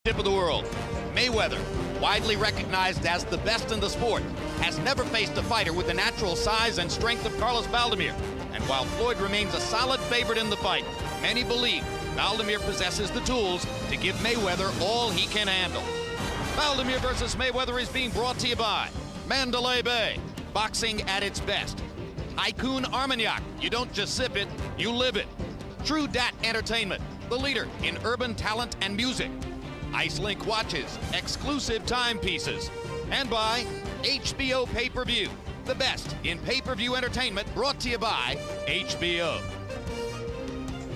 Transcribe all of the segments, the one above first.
Of the world. Mayweather, widely recognized as the best in the sport, has never faced a fighter with the natural size and strength of Carlos Baldomir. And while Floyd remains a solid favorite in the fight, many believe Baldomir possesses the tools to give Mayweather all he can handle. Baldomir versus Mayweather is being brought to you by Mandalay Bay, boxing at its best. Haikun Armagnac, you don't just sip it, you live it. True Dat Entertainment, the leader in urban talent and music. Icelink watches, exclusive timepieces. And by HBO Pay-Per-View, the best in pay-per-view entertainment, brought to you by HBO.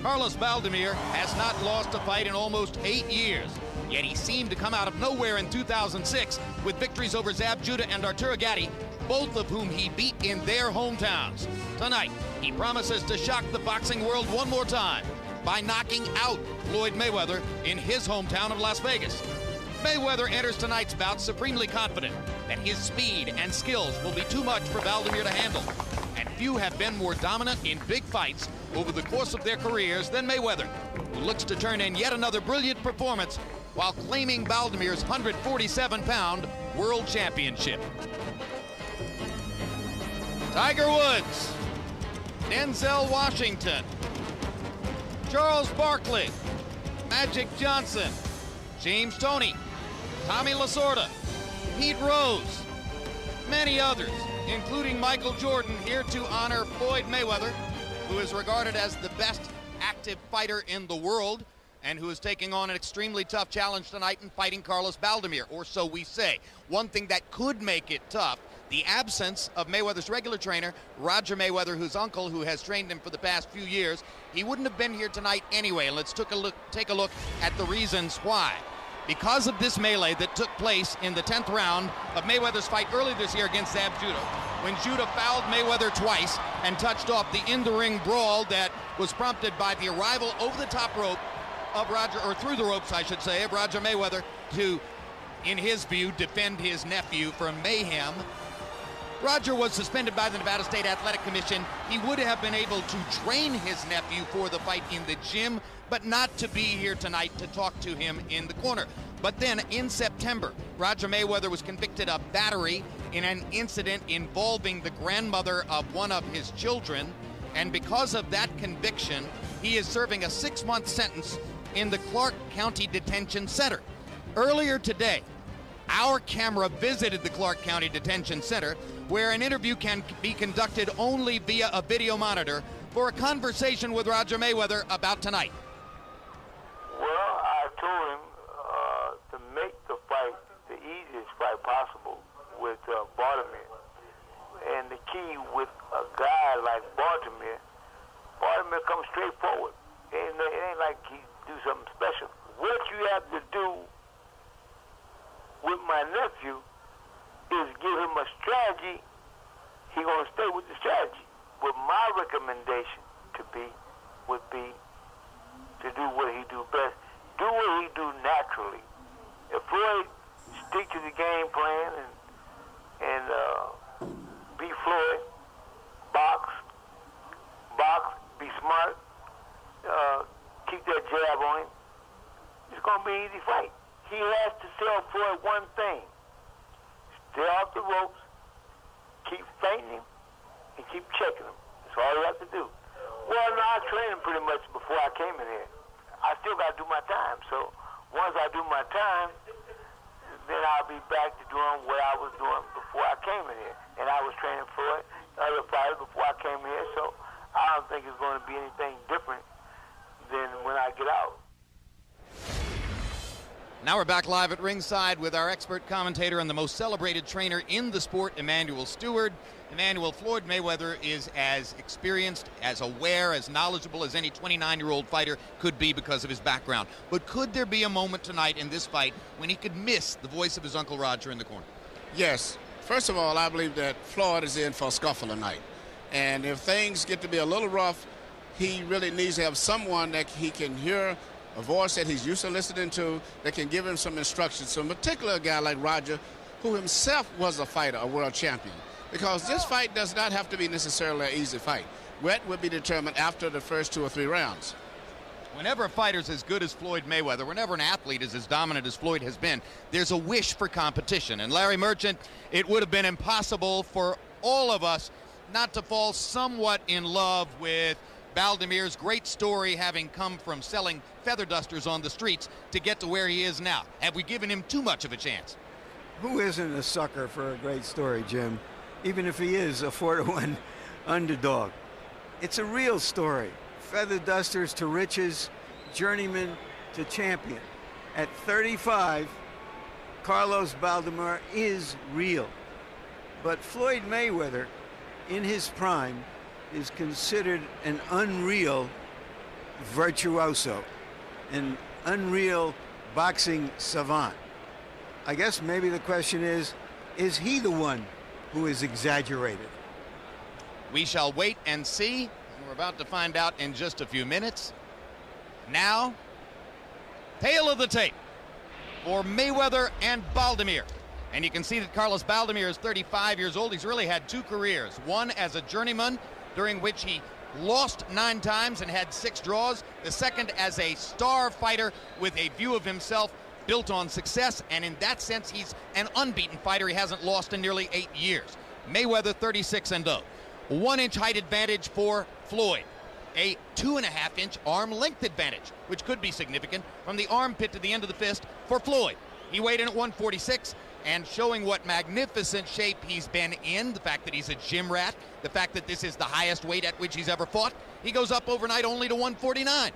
Carlos Baldomir has not lost a fight in almost 8 years, yet he seemed to come out of nowhere in 2006 with victories over Zab Judah and Arturo Gatti, both of whom he beat in their hometowns. Tonight, he promises to shock the boxing world one more time by knocking out Floyd Mayweather in his hometown of Las Vegas. Mayweather enters tonight's bout supremely confident that his speed and skills will be too much for Baldomir to handle. And few have been more dominant in big fights over the course of their careers than Mayweather, who looks to turn in yet another brilliant performance while claiming Baldomir's 147-pound world championship. Tiger Woods, Denzel Washington, Charles Barkley, Magic Johnson, James Toney, Tommy Lasorda, Pete Rose, many others, including Michael Jordan, here to honor Floyd Mayweather, who is regarded as the best active fighter in the world and who is taking on an extremely tough challenge tonight in fighting Carlos Baldomir, or so we say. One thing that could make it tough, the absence of Mayweather's regular trainer, Roger Mayweather, whose uncle, who has trained him for the past few years. He wouldn't have been here tonight anyway. Let's take a look at the reasons why. Because of this melee that took place in the 10th round of Mayweather's fight early this year against Zab Judah, when Judah fouled Mayweather twice and touched off the in-the-ring brawl that was prompted by the arrival over the top rope of Roger, or through the ropes, I should say, of Roger Mayweather to, in his view, defend his nephew from mayhem. Roger was suspended by the Nevada State Athletic Commission. He would have been able to train his nephew for the fight in the gym, but not to be here tonight to talk to him in the corner. But then in September, Roger Mayweather was convicted of battery in an incident involving the grandmother of one of his children. And because of that conviction, he is serving a 6-month sentence in the Clark County Detention Center. Earlier today, our camera visited the Clark County Detention Center, where an interview can be conducted only via a video monitor, for a conversation with Roger Mayweather about tonight. Well, I told him to make the fight the easiest fight possible with Baldomir. And the key with a guy like Baldomir comes straight forward. It ain't like he do something special. What you have to do with my nephew is give him a strategy. He gonna stay with the strategy. But my recommendation would be to do what he do best. Do what he do naturally. If Floyd stick to the game plan and be Floyd, box, be smart, keep that jab on him, it's gonna be an easy fight. He has to tell Floyd one thing: stay off the ropes, keep feinting him, and keep checking him. That's all you have to do. Well, no, I trained him pretty much before I came in here. I still got to do my time. So once I do my time, then I'll be back to doing what I was doing before I came in here. And I was training Floyd, other fighters before I came here. So I don't think it's going to be anything different than when I get out. Now we're back live at ringside with our expert commentator and the most celebrated trainer in the sport, Emanuel Stewart. Emanuel, Floyd Mayweather is as experienced, as aware, as knowledgeable as any 29-year-old fighter could be because of his background. But could there be a moment tonight in this fight when he could miss the voice of his Uncle Roger in the corner? Yes. First of all, I believe that Floyd is in for a scuffle tonight. And if things get to be a little rough, he really needs to have someone that he can hear, a voice that he's used to listening to, that can give him some instructions. So in particular, a guy like Roger, who himself was a fighter, a world champion. Because this fight does not have to be necessarily an easy fight. That will be determined after the first 2 or 3 rounds. Whenever a fighter's as good as Floyd Mayweather, whenever an athlete is as dominant as Floyd has been, there's a wish for competition. And Larry Merchant, it would have been impossible for all of us not to fall somewhat in love with Baldomir's great story, having come from selling feather dusters on the streets to get to where he is now. Have we given him too much of a chance? Who isn't a sucker for a great story, Jim? Even if he is a 4-1 underdog. It's a real story. Feather dusters to riches, journeyman to champion. At 35, Carlos Baldomir is real. But Floyd Mayweather, in his prime, is considered an unreal virtuoso, an unreal boxing savant. I guess maybe the question is he the one who is exaggerated? We shall wait and see. We're about to find out in just a few minutes. Now, tail of the tape for Mayweather and Baldomir. And you can see that Carlos Baldomir is 35 years old. He's really had two careers. One as a journeyman, during which he lost 9 times and had 6 draws. The second as a star fighter with a view of himself built on success. And in that sense, he's an unbeaten fighter. He hasn't lost in nearly 8 years. Mayweather 36-0. 1-inch height advantage for Floyd. A 2.5-inch arm length advantage, which could be significant from the armpit to the end of the fist for Floyd. He weighed in at 146 and showing what magnificent shape he's been in, the fact that he's a gym rat, the fact that this is the highest weight at which he's ever fought. He goes up overnight only to 149.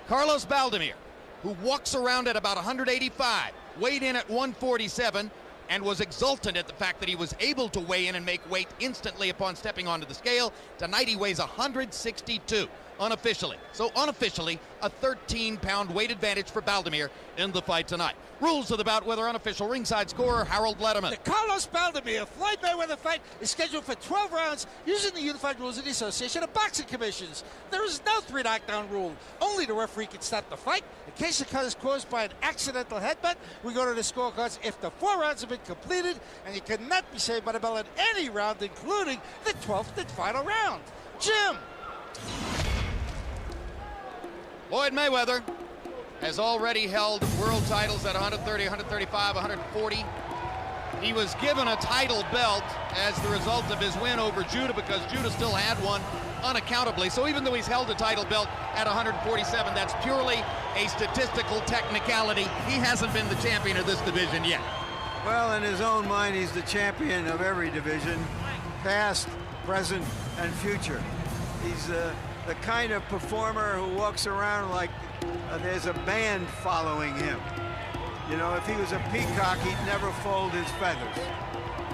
Carlos Baldomir, who walks around at about 185, weighed in at 147, and was exultant at the fact that he was able to weigh in and make weight instantly upon stepping onto the scale. Tonight he weighs 162, unofficially. So unofficially, a 13-pound weight advantage for Baldomir in the fight tonight. Rules of the bout, whether unofficial ringside scorer Harold Letterman. The Carlos Baldomir Floyd Mayweather fight is scheduled for 12 rounds using the unified rules of the Association of Boxing Commissions. There is no 3-knockdown rule. Only the referee can stop the fight. In case the cut is caused by an accidental headbutt, we go to the scorecards if the 4 rounds have been completed, and you cannot be saved by the bell in any round, including the 12th and final round. Jim. Floyd Mayweather has already held world titles at 130, 135, 140. He was given a title belt as the result of his win over Judah, because Judah still had one unaccountably. So even though he's held a title belt at 147, that's purely a statistical technicality. He hasn't been the champion of this division yet. Well, in his own mind, he's the champion of every division, past, present, and future. He's the kind of performer who walks around like there's a band following him. You know, if he was a peacock, he'd never fold his feathers.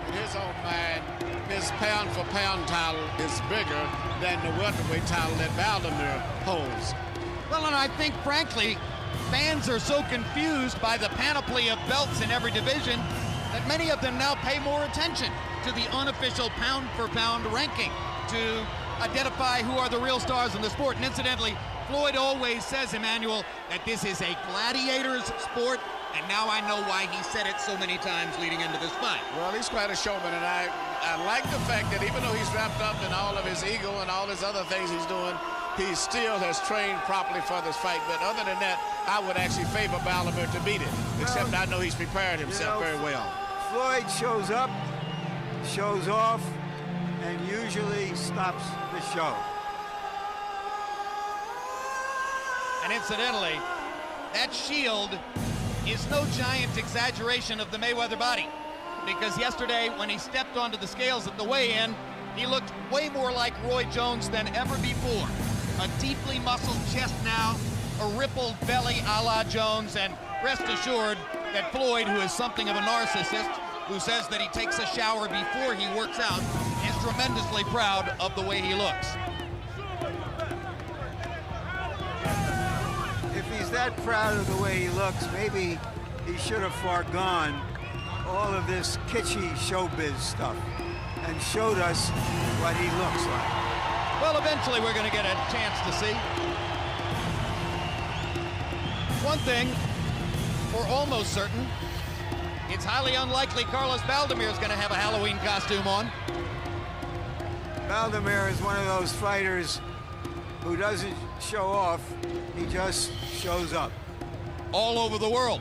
In his own mind, his pound-for-pound title is bigger than the welterweight title that Baldomir holds. Well, and I think, frankly, fans are so confused by the panoply of belts in every division that many of them now pay more attention to the unofficial pound-for-pound ranking to identify who are the real stars in the sport. And incidentally, Floyd always says, Emmanuel, that this is a gladiator's sport, and now I know why he said it so many times leading into this fight. Well, he's quite a showman, and I like the fact that even though he's wrapped up in all of his ego and all his other things he's doing, he still has trained properly for this fight. But other than that, I would actually favor Baldomir to beat it, except I know he's prepared himself very well. Floyd shows up, shows off, and usually stops the show. And incidentally, that shield is no giant exaggeration of the Mayweather body, because yesterday when he stepped onto the scales at the weigh-in, he looked way more like Roy Jones than ever before. A deeply muscled chest now, a rippled belly a la Jones, and rest assured that Floyd, who is something of a narcissist, who says that he takes a shower before he works out, is tremendously proud of the way he looks. If he's that proud of the way he looks, maybe he should have foregone all of this kitschy showbiz stuff and showed us what he looks like. Well, eventually we're going to get a chance to see. One thing for almost certain, it's highly unlikely Carlos Baldomir is going to have a Halloween costume on. Baldomir is one of those fighters who doesn't show off, he just shows up. All over the world.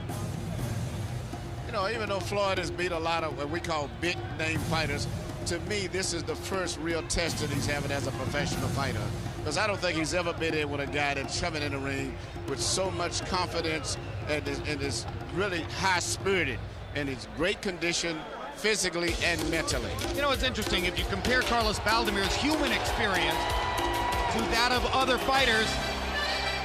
You know, even though Floyd has beat a lot of what we call big-name fighters, to me, this is the first real test that he's having as a professional fighter. Because I don't think he's ever been in with a guy that's coming in the ring with so much confidence and is really high-spirited and is great condition physically and mentally. You know, it's interesting. If you compare Carlos Baldomir's human experience to that of other fighters,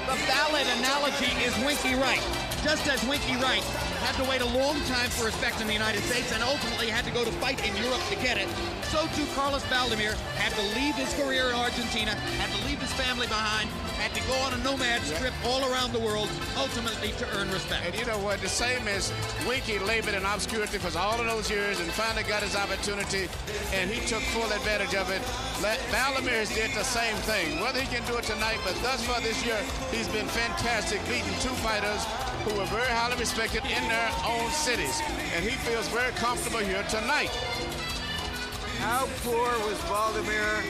the valid analogy is Winky Wright. Just as Winky Wright had to wait a long time for respect in the United States and ultimately had to go to fight in Europe to get it, so too Carlos Baldomir had to leave his career in Argentina, had to leave his family behind, had to go on a nomad trip all around the world, ultimately to earn respect. And you know what? The same as Winky labored in obscurity for all of those years and finally got his opportunity, and he took full advantage of it. Baldomir did the same thing. Whether he can do it tonight, but thus far this year, he's been fantastic, beating two fighters who were very highly respected in their own cities. And he feels very comfortable here tonight. How poor was Baldomir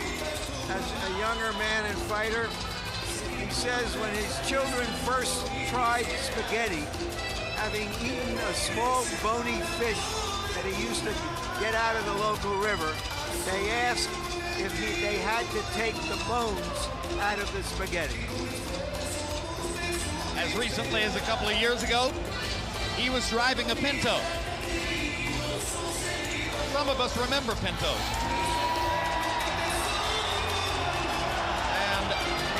as a younger man and fighter? He says when his children first tried spaghetti, having eaten a small bony fish that he used to get out of the local river, they asked if they had to take the bones out of the spaghetti. As recently as a couple of years ago, he was driving a Pinto. Some of us remember Pintos. And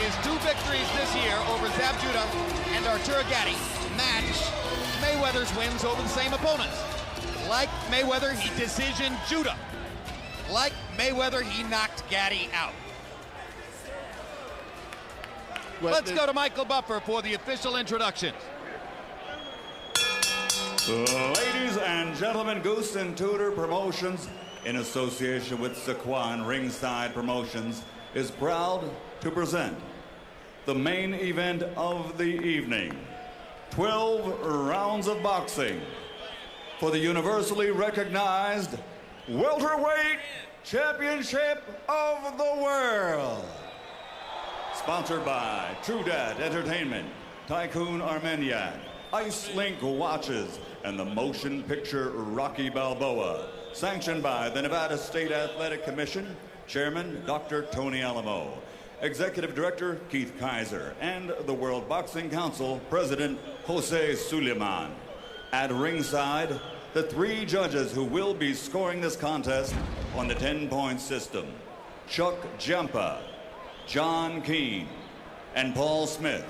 his two victories this year over Zab Judah and Arturo Gatti match Mayweather's wins over the same opponents. Like Mayweather, he decisioned Judah. Like Mayweather, he knocked Gatti out. Let's go to Michael Buffer for the official introductions. Ladies and gentlemen, Goose and Tudor Promotions, in association with Saquon Ringside Promotions, is proud to present the main event of the evening. 12 rounds of boxing for the universally recognized Welterweight Championship of the World. Sponsored by True Dad Entertainment, Tycoon Armenian, Ice Link Watches, and the motion picture Rocky Balboa. Sanctioned by the Nevada State Athletic Commission, Chairman Dr. Tony Alamo, Executive Director Keith Kaiser, and the World Boxing Council President Jose Suleiman. At ringside, the three judges who will be scoring this contest on the 10-point system: Chuck Giampa, John Keane, and Paul Smith.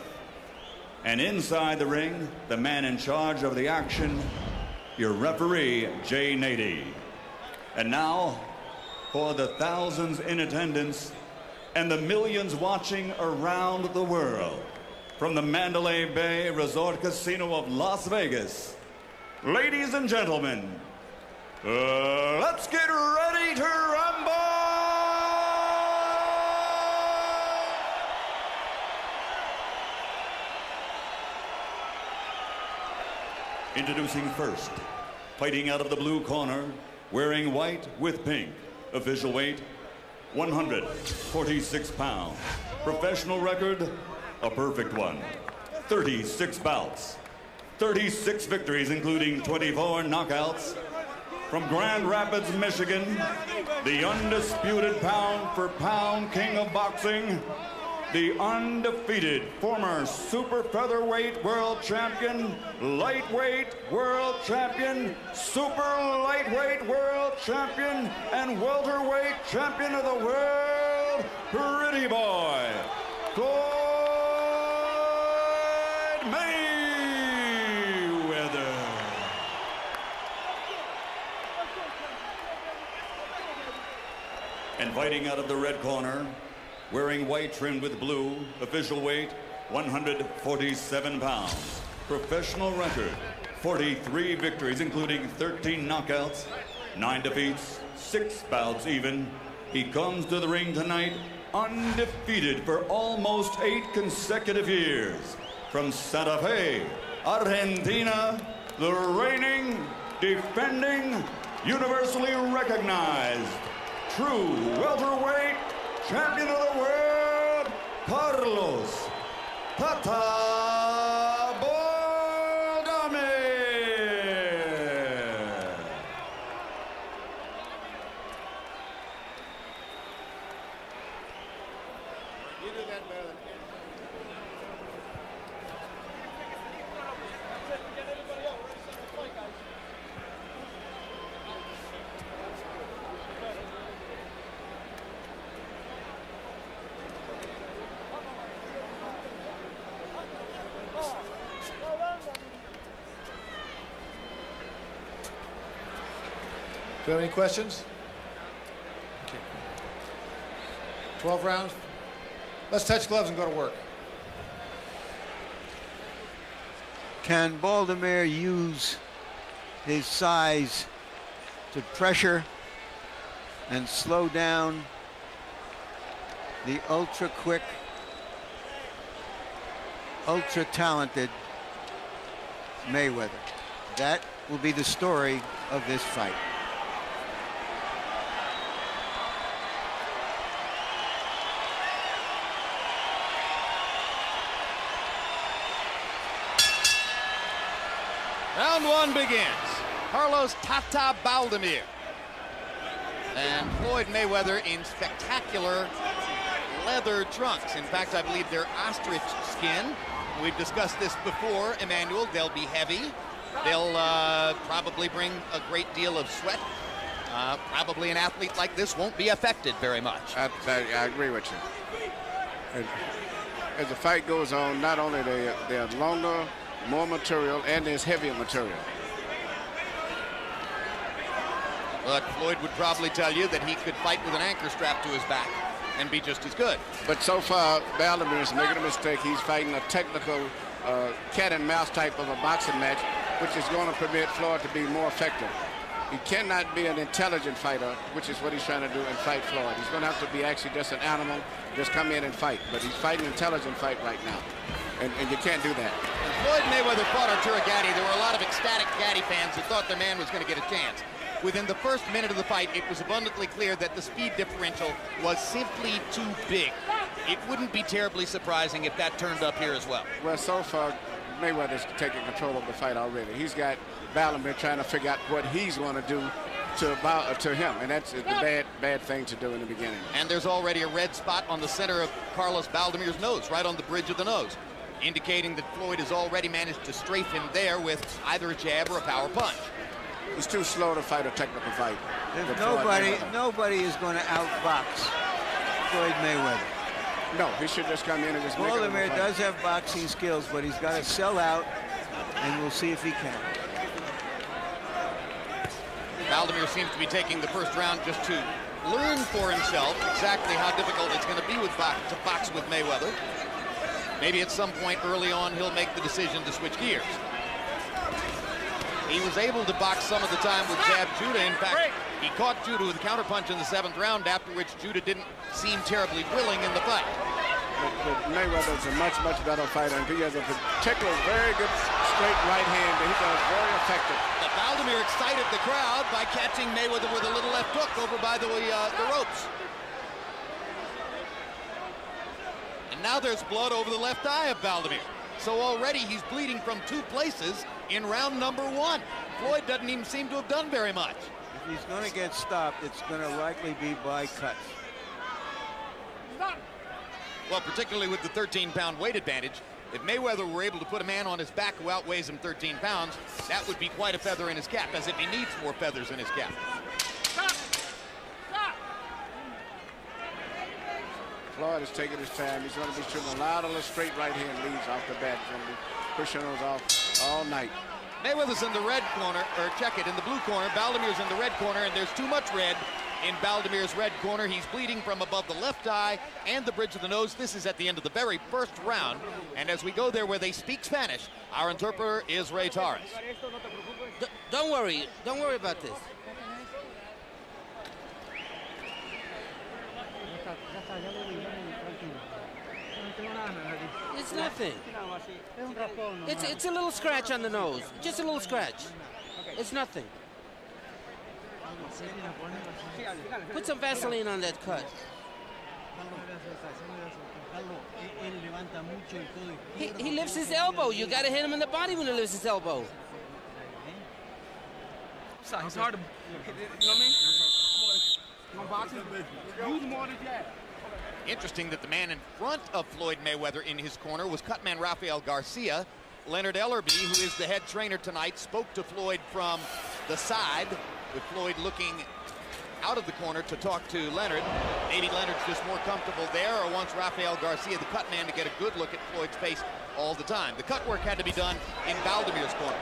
And inside the ring, the man in charge of the action, your referee, Jay Nady. And now, for the thousands in attendance and the millions watching around the world, from the Mandalay Bay Resort Casino of Las Vegas, ladies and gentlemen, let's get ready to rumble! Introducing first, fighting out of the blue corner, wearing white with pink, official weight 146 pounds. Professional record, a perfect one. 36 bouts, 36 victories, including 24 knockouts. From Grand Rapids, Michigan, the undisputed pound-for-pound king of boxing, the undefeated former super featherweight world champion, lightweight world champion, super lightweight world champion, and welterweight champion of the world, pretty boy, Floyd Mayweather. And fighting out of the red corner, wearing white trimmed with blue, official weight 147 pounds. Professional record, 43 victories, including 13 knockouts, 9 defeats, 6 bouts even. He comes to the ring tonight undefeated for almost 8 consecutive years. From Santa Fe, Argentina, the reigning, defending, universally recognized, true welterweight champion of the world, Carlos Tata Baldomir. You do that better than Do you have any questions? Okay. 12 rounds. Let's touch gloves and go to work. Can Baldomir use his size to pressure and slow down the ultra-quick, ultra-talented Mayweather? That will be the story of this fight. Round one begins. Carlos Tata Baldomir and Floyd Mayweather in spectacular leather trunks. In fact, I believe they're ostrich skin. We've discussed this before, Emmanuel. They'll be heavy. They'll probably bring a great deal of sweat. Probably an athlete like this won't be affected very much. I agree with you. As the fight goes on, not only they're longer, more material, and there's heavier material. But Floyd would probably tell you that he could fight with an anchor strap to his back and be just as good. But so far, Baldomir is making a mistake. He's fighting a technical cat and mouse type of a boxing match, which is going to permit Floyd to be more effective. He cannot be an intelligent fighter, which is what he's trying to do, and fight Floyd. He's going to have to be actually just an animal, just come in and fight. But he's fighting an intelligent fight right now, and you can't do that. When Floyd Mayweather fought Arturo Gatti, there were a lot of ecstatic Gatti fans who thought their man was going to get a chance. Within the first minute of the fight, it was abundantly clear that the speed differential was simply too big. It wouldn't be terribly surprising if that turned up here as well. Well, so far, Mayweather's taking control of the fight already. He's got Baldomir trying to figure out what he's going to do to him, and that's the bad thing to do in the beginning. And there's already a red spot on the center of Carlos Baldomir's nose, right on the bridge of the nose, indicating that Floyd has already managed to strafe him there with either a jab or a power punch. He's too slow to fight a technical fight. Nobody is going to outbox Floyd Mayweather. No, he should just come in and just make him a Baldomir fight. does have boxing skills, but he's got to sell out, and we'll see if he can. Baldomir seems to be taking the first round just to learn for himself exactly how difficult it's going to be to box with Mayweather. Maybe at some point early on he'll make the decision to switch gears. He was able to box some of the time with jab Judah. In fact, he caught Judah with a counterpunch in the 7th round, after which Judah didn't seem terribly willing in the fight. But Mayweather's a much better fighter, and he has a particular very good straight right hand that he does very effective. But Baldomir excited the crowd by catching Mayweather with a little left hook over by the ropes. And now there's blood over the left eye of Baldomir. So already he's bleeding from 2 places in round number 1. Floyd doesn't even seem to have done very much. If he's going to get stopped, it's going to likely be by cuts. Well, particularly with the 13-pound weight advantage, if Mayweather were able to put a man on his back who outweighs him 13 pounds, that would be quite a feather in his cap, as if he needs more feathers in his cap. Floyd is taking his time. He's going to be shooting a lot of the straight right hand leads off the bat. He's going to be pushing those off all night. Mayweather's in the red corner, or check it, in the blue corner. Baldomir's in the red corner, and there's too much red in Baldomir's red corner. He's bleeding from above the left eye and the bridge of the nose. This is at the end of the very first round. And as we go there where they speak Spanish, our interpreter is Ray Torres. Don't worry about this. It's nothing. It's a little scratch on the nose. Just a little scratch. It's nothing. Put some Vaseline on that cut. He lifts his elbow. You got to hit him in the body when he lifts his elbow. It's hard to, you know what I mean? You want boxing? Use more than that. Interesting that the man in front of Floyd Mayweather in his corner was cutman Rafael Garcia. Leonard Ellerby, who is the head trainer tonight, spoke to Floyd from the side, with Floyd looking out of the corner to talk to Leonard. Maybe Leonard's just more comfortable there, or wants Rafael Garcia, the cut man, to get a good look at Floyd's face all the time. The cut work had to be done in Baldomir's corner.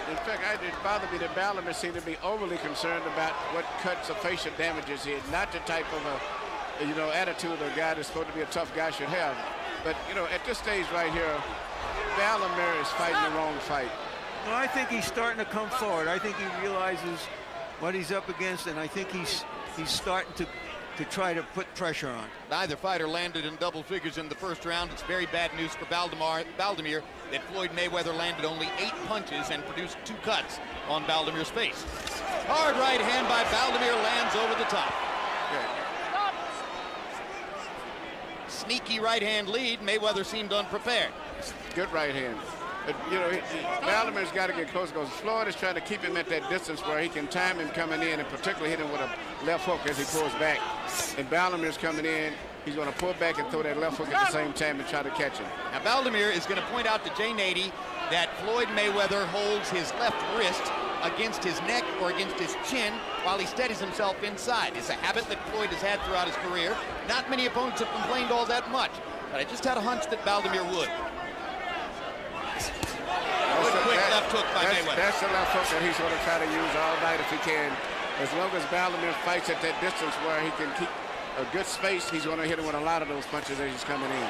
In fact, it bothered me that Baldomir seemed to be overly concerned about what cuts or facial damages he had. Not the type of a, attitude a guy that's supposed to be a tough guy should have. But, at this stage right here, Baldomir is fighting the wrong fight. Well, I think he's starting to come forward. I think he realizes what he's up against, and I think he's starting to try to put pressure on. Neither fighter landed in double figures in the first round. It's very bad news for Baldomir that Floyd Mayweather landed only 8 punches and produced 2 cuts on Baldomir's face. Hard right hand by Baldomir lands over the top. Good. Sneaky right hand lead. Mayweather seemed unprepared. Good right hand. But, Baldomir's got to get close because Floyd is trying to keep him at that distance where he can time him coming in and particularly hit him with a left hook as he pulls back. And Baldomir's coming in. He's going to pull back and throw that left hook at the same time and try to catch him. Now, Baldomir is going to point out to Jay Nady that Floyd Mayweather holds his left wrist against his neck or against his chin while he steadies himself inside. It's a habit that Floyd has had throughout his career. Not many opponents have complained all that much, but I just had a hunch that Baldomir would. Good quick left hook by Mayweather. That's the left hook that he's going to try to use all night if he can. As long as Baldomir fights at that distance where he can keep a good space, he's going to hit him with a lot of those punches as he's coming in.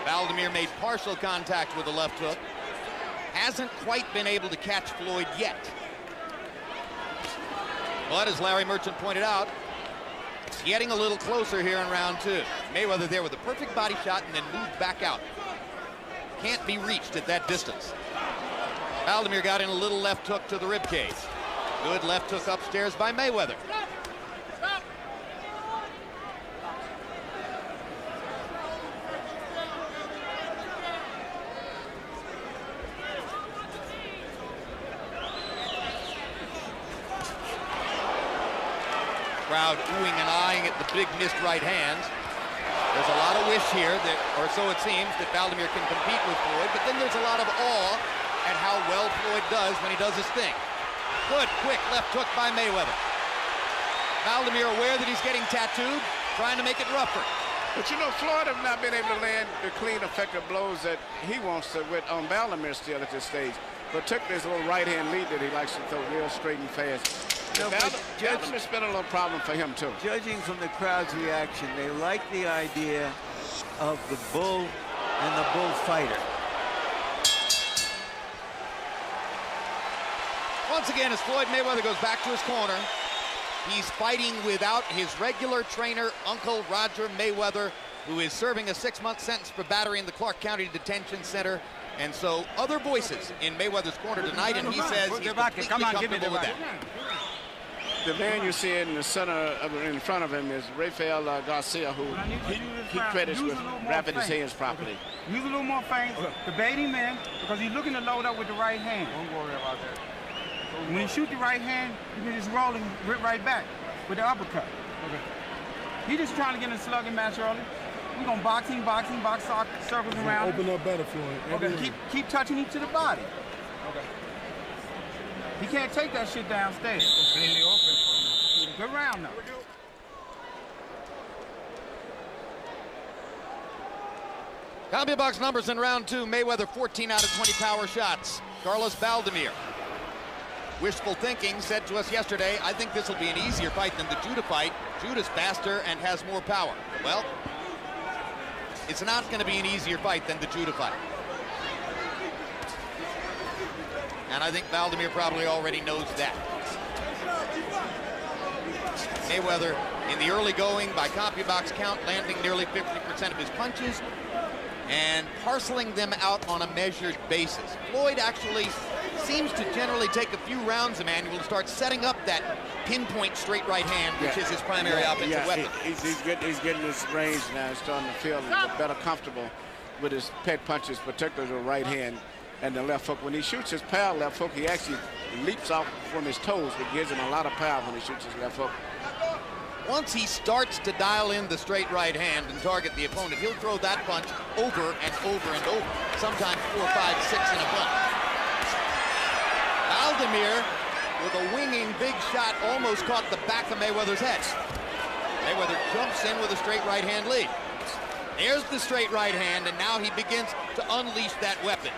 Baldomir made partial contact with the left hook. Hasn't quite been able to catch Floyd yet. But as Larry Merchant pointed out, it's getting a little closer here in round 2. Mayweather there with a perfect body shot and then moved back out. Can't be reached at that distance. Baldomir got in a little left hook to the ribcage. Good left hook upstairs by Mayweather. Crowd oohing and eyeing at the big missed right hand. There's a lot of wish here, or so it seems, that Baldomir can compete with Floyd, but then there's a lot of awe at how well Floyd does when he does his thing. Good, quick left hook by Mayweather. Baldomir aware that he's getting tattooed, trying to make it rougher. But Floyd have not been able to land the clean, effective blows that he wants to with on Baldomir still at this stage. Particularly his little right-hand lead that he likes to throw real straight and fast. Baldomir's been a little problem for him, too. Judging from the crowd's reaction, they like the idea of the bull and the bullfighter. Once again, as Floyd Mayweather goes back to his corner, he's fighting without his regular trainer, Uncle Roger Mayweather, who is serving a 6-month sentence for battery in the Clark County Detention Center. And so other voices in Mayweather's corner tonight, and he says he's completely comfortable with that. The man you see in the center, in front of him, is Rafael Garcia, who he credits with wrapping his hands properly. Use a little more feint to bait him in because he's looking to load up with the right hand. Don't worry about that. When you shoot the right hand, you can just roll and rip right back with the uppercut. Okay. He's just trying to get in a slugging match early. We're going to box circles around. Open up better, Floyd. Okay, keep touching him to the body. Okay. He can't take that shit downstairs. Completely open for you. Good round now. CompuBox numbers in round 2. Mayweather 14 out of 20 power shots. Carlos Baldomir. Wishful thinking said to us yesterday, I think this will be an easier fight than the Judah fight. Judah's faster and has more power. Well, it's not going to be an easier fight than the Judah fight. And I think Baldomir probably already knows that. Mayweather, in the early going, by CompuBox count, landing nearly 50% of his punches and parceling them out on a measured basis. Floyd actually seems to generally take a few rounds, Emmanuel, to start setting up that pinpoint straight right hand, which is his primary offensive weapon. He's getting his range now. He's starting to feel a little better comfortable with his pet punches, particularly the right hand and the left hook. When he shoots his power left hook, he actually leaps off from his toes, which gives him a lot of power when he shoots his left hook. Once he starts to dial in the straight right hand and target the opponent, he'll throw that punch over and over and over, sometimes 4, 5, 6 in a bunch. Baldomir, with a winging big shot, almost caught the back of Mayweather's head. Mayweather jumps in with a straight right hand lead. There's the straight right hand, and now he begins to unleash that weapon.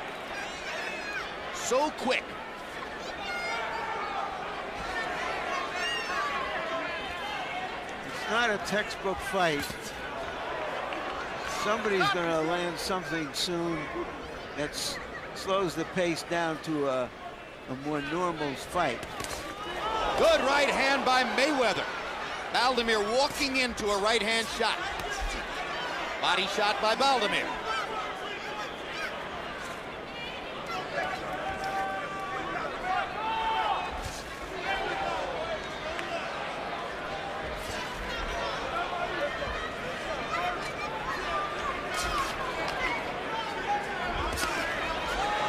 So quick. It's not a textbook fight. Somebody's going to land something soon that slows the pace down to a more normal fight. Good right hand by Mayweather. Baldomir walking into a right hand shot. Body shot by Baldomir.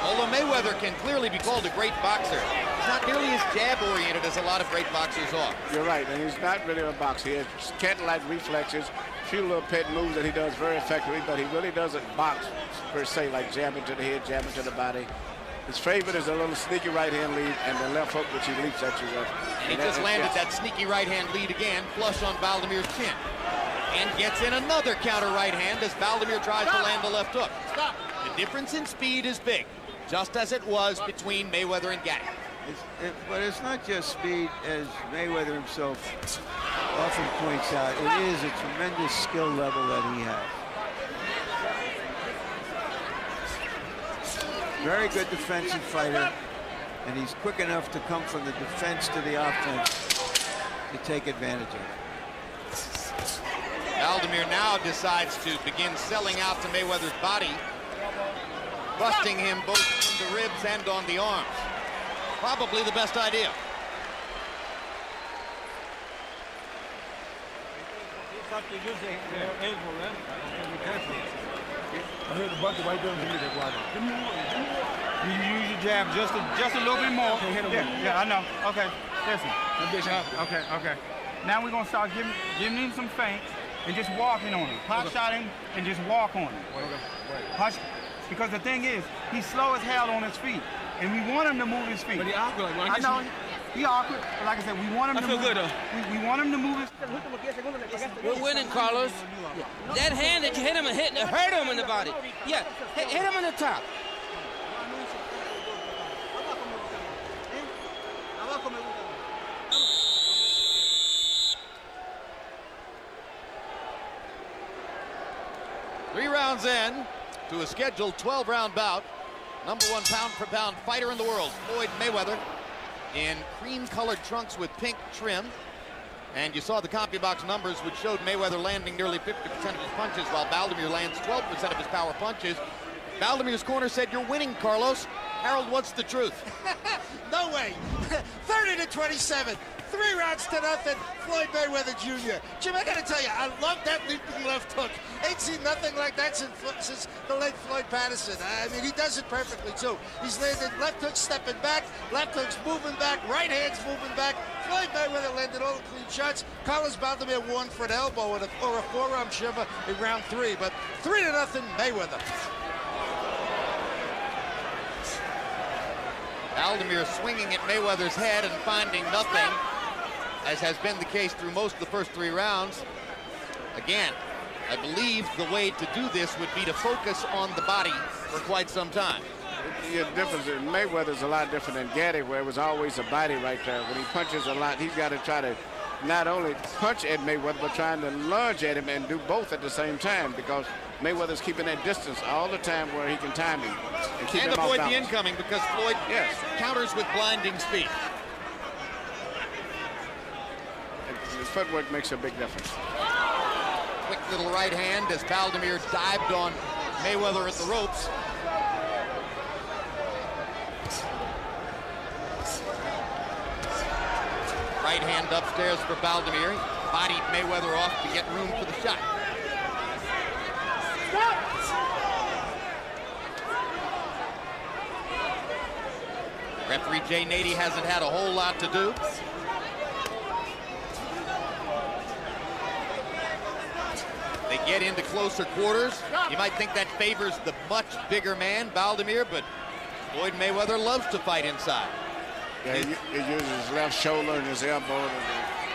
Although Mayweather can clearly be called a great boxer, he's not nearly as jab-oriented as a lot of great boxers are. You're right, and he's not really a boxer. He has cat-like reflexes, a few little pet moves that he does very effectively, but he really doesn't box per se, like jabbing to the head, jabbing to the body. His favorite is a little sneaky right-hand lead and the left hook, which he leaps at you with. And he just landed that sneaky right-hand lead again, flush on Baldomir's chin. And gets in another counter right hand as Baldomir tries to land the left hook. The difference in speed is big, just as it was between Mayweather and Gatti. But it's not just speed, as Mayweather himself often points out. It is a tremendous skill level that he has. Very good defensive fighter, and he's quick enough to come from the defense to the offense to take advantage of it. Baldomir now decides to begin selling out to Mayweather's body, busting him both in the ribs and on the arms. Probably the best idea. I heard the bucket right there. You use your jab just a little bit more. Yeah, I know. Okay, listen. Okay. Now we're gonna start giving him some feints and just walking on him. Pot shot him and just walk on him. Because the thing is, he's slow as hell on his feet, and we want him to move his feet. But he awkward. Like, I know. He awkward, but like I said, we want him to move. I feel good though. We want him to move his. We're winning, Carlos. That hand that you hit him and hurt him in the body. Yeah, hit him in the top. Three rounds in to a scheduled 12-round bout. #1 pound-for-pound fighter in the world, Floyd Mayweather, in cream-colored trunks with pink trim. And you saw the CompuBox numbers, which showed Mayweather landing nearly 50% of his punches, while Baldomir lands 12% of his power punches. Baldomir's corner said, "You're winning, Carlos." Harold, what's the truth? No way. 30-27. 3 rounds to nothing. Floyd Mayweather Jr. Jim, I gotta tell you, I love that leaping left hook. Ain't seen nothing like that since the late Floyd Patterson. I mean, he does it perfectly too. He's landed left hook stepping back, left hook's moving back, right hand's moving back. Floyd Mayweather landed all the clean shots. Carlos Baldomir won for an elbow or a forearm shiver in round 3, but 3-0 Mayweather. Baldomir swinging at Mayweather's head and finding nothing, as has been the case through most of the first 3 rounds. Again, I believe the way to do this would be to focus on the body for quite some time. The difference in Mayweather's a lot different than Gatti, where it was always a body right there. When he punches a lot, he's got to try to not only punch at Mayweather, but trying to lunge at him and do both at the same time, because Mayweather's keeping that distance all the time where he can time him and keep him off avoid balance. the incoming, because Floyd counters with blinding speed. His footwork makes a big difference. Quick little right hand as Baldomir dived on Mayweather at the ropes. right hand upstairs for Baldomir. Bodied Mayweather off to get room for the shot. Referee Jay Nady hasn't had a whole lot to do. They get into closer quarters. You might think that favors the much bigger man, Baldomir, but Floyd Mayweather loves to fight inside. Yeah, he uses his left shoulder and his elbow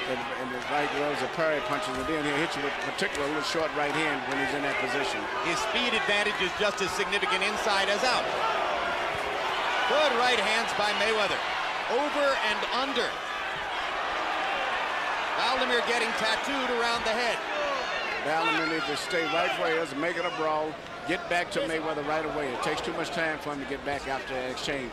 and his right gloves are parry punches, and then he'll hit you with particularly a little short right hand when he's in that position. His speed advantage is just as significant inside as out. Good right hands by Mayweather. Over and under. Baldomir getting tattooed around the head. Baldomir needs to stay right where he is and make it a brawl. Get back to Mayweather right away. It takes too much time for him to get back after an exchange.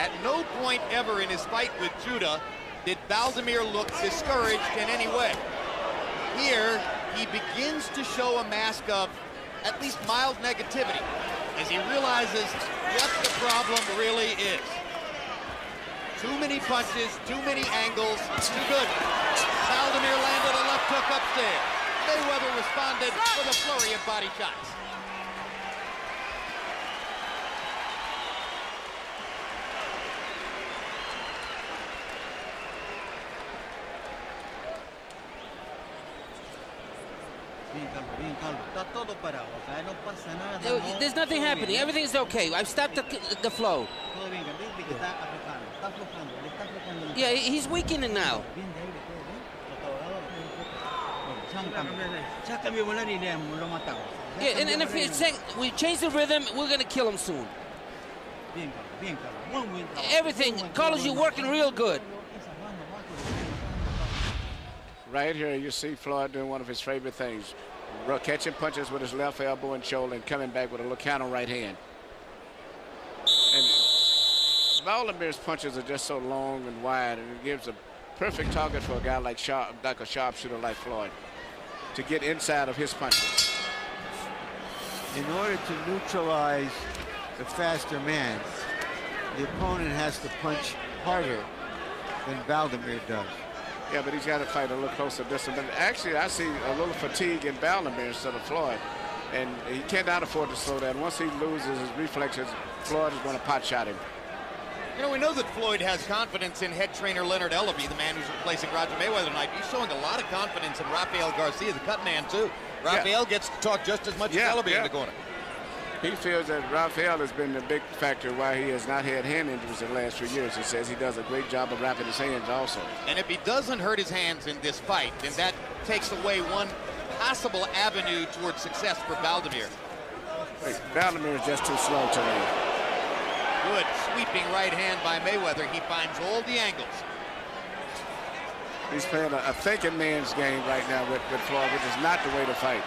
At no point ever in his fight with Judah did Baldomir look discouraged in any way. Here, he begins to show a mask of at least mild negativity as he realizes what the problem really is. Too many punches, too many angles, too good. Baldomir landed a left hook upstairs. Mayweather responded with a flurry of body shots. There's nothing happening. Everything's okay. I've stopped the flow. Yeah, he's weakening now. Yeah, and if it's saying we change the rhythm, we're going to kill him soon. Everything, Carlos, you're working real good. Right here, you see Floyd doing one of his favorite things. Catching punches with his left elbow and shoulder and coming back with a little counter right hand. And Baldomir's punches are just so long and wide, and it gives a perfect target for a guy like a sharpshooter like Floyd to get inside of his punches. In order to neutralize the faster man, the opponent has to punch harder than Baldomir does. Yeah, but he's got to fight a little closer distance. But actually, I see a little fatigue in Baldomir instead of Floyd. And he cannot afford to slow down. Once he loses his reflexes, Floyd is going to pot shot him. You know, we know that Floyd has confidence in head trainer Leonard Ellaby, the man who's replacing Roger Mayweather tonight. He's showing a lot of confidence in Rafael Garcia, the cut man, too. Rafael gets to talk just as much as Ellaby in the corner. He feels that Rafael has been the big factor why he has not had hand injuries in the last few years. He says he does a great job of wrapping his hands also. And if he doesn't hurt his hands in this fight, then that takes away one possible avenue towards success for Baldomir. Baldomir is just too slow today. Good sweeping right hand by Mayweather. He finds all the angles. He's playing a thinking man's game right now with Floyd, which is not the way to fight.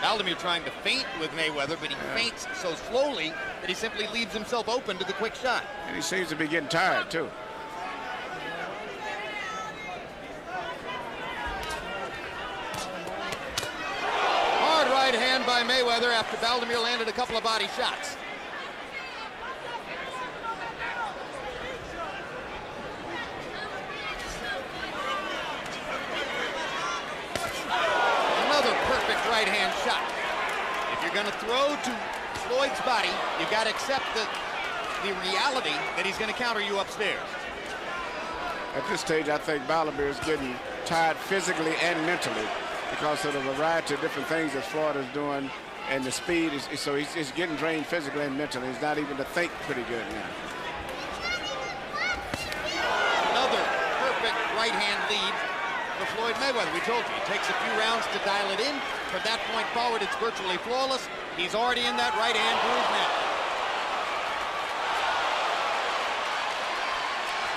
Baldomir trying to feint with Mayweather, but he feints so slowly that he simply leaves himself open to the quick shot. And he seems to be getting tired, too. Hard right hand by Mayweather after Baldomir landed a couple of body shots. Right hand shot. If you're going to throw to Floyd's body, you've got to accept the reality that he's going to counter you upstairs. At this stage, I think Baldomir is getting tired physically and mentally because of the variety of different things that Floyd is doing, and the speed so he's getting drained physically and mentally. He's not even to think pretty good now. Another perfect right hand lead for Floyd Mayweather. We told you, it takes a few rounds to dial it in. From that point forward, it's virtually flawless. He's already in that right hand groove now.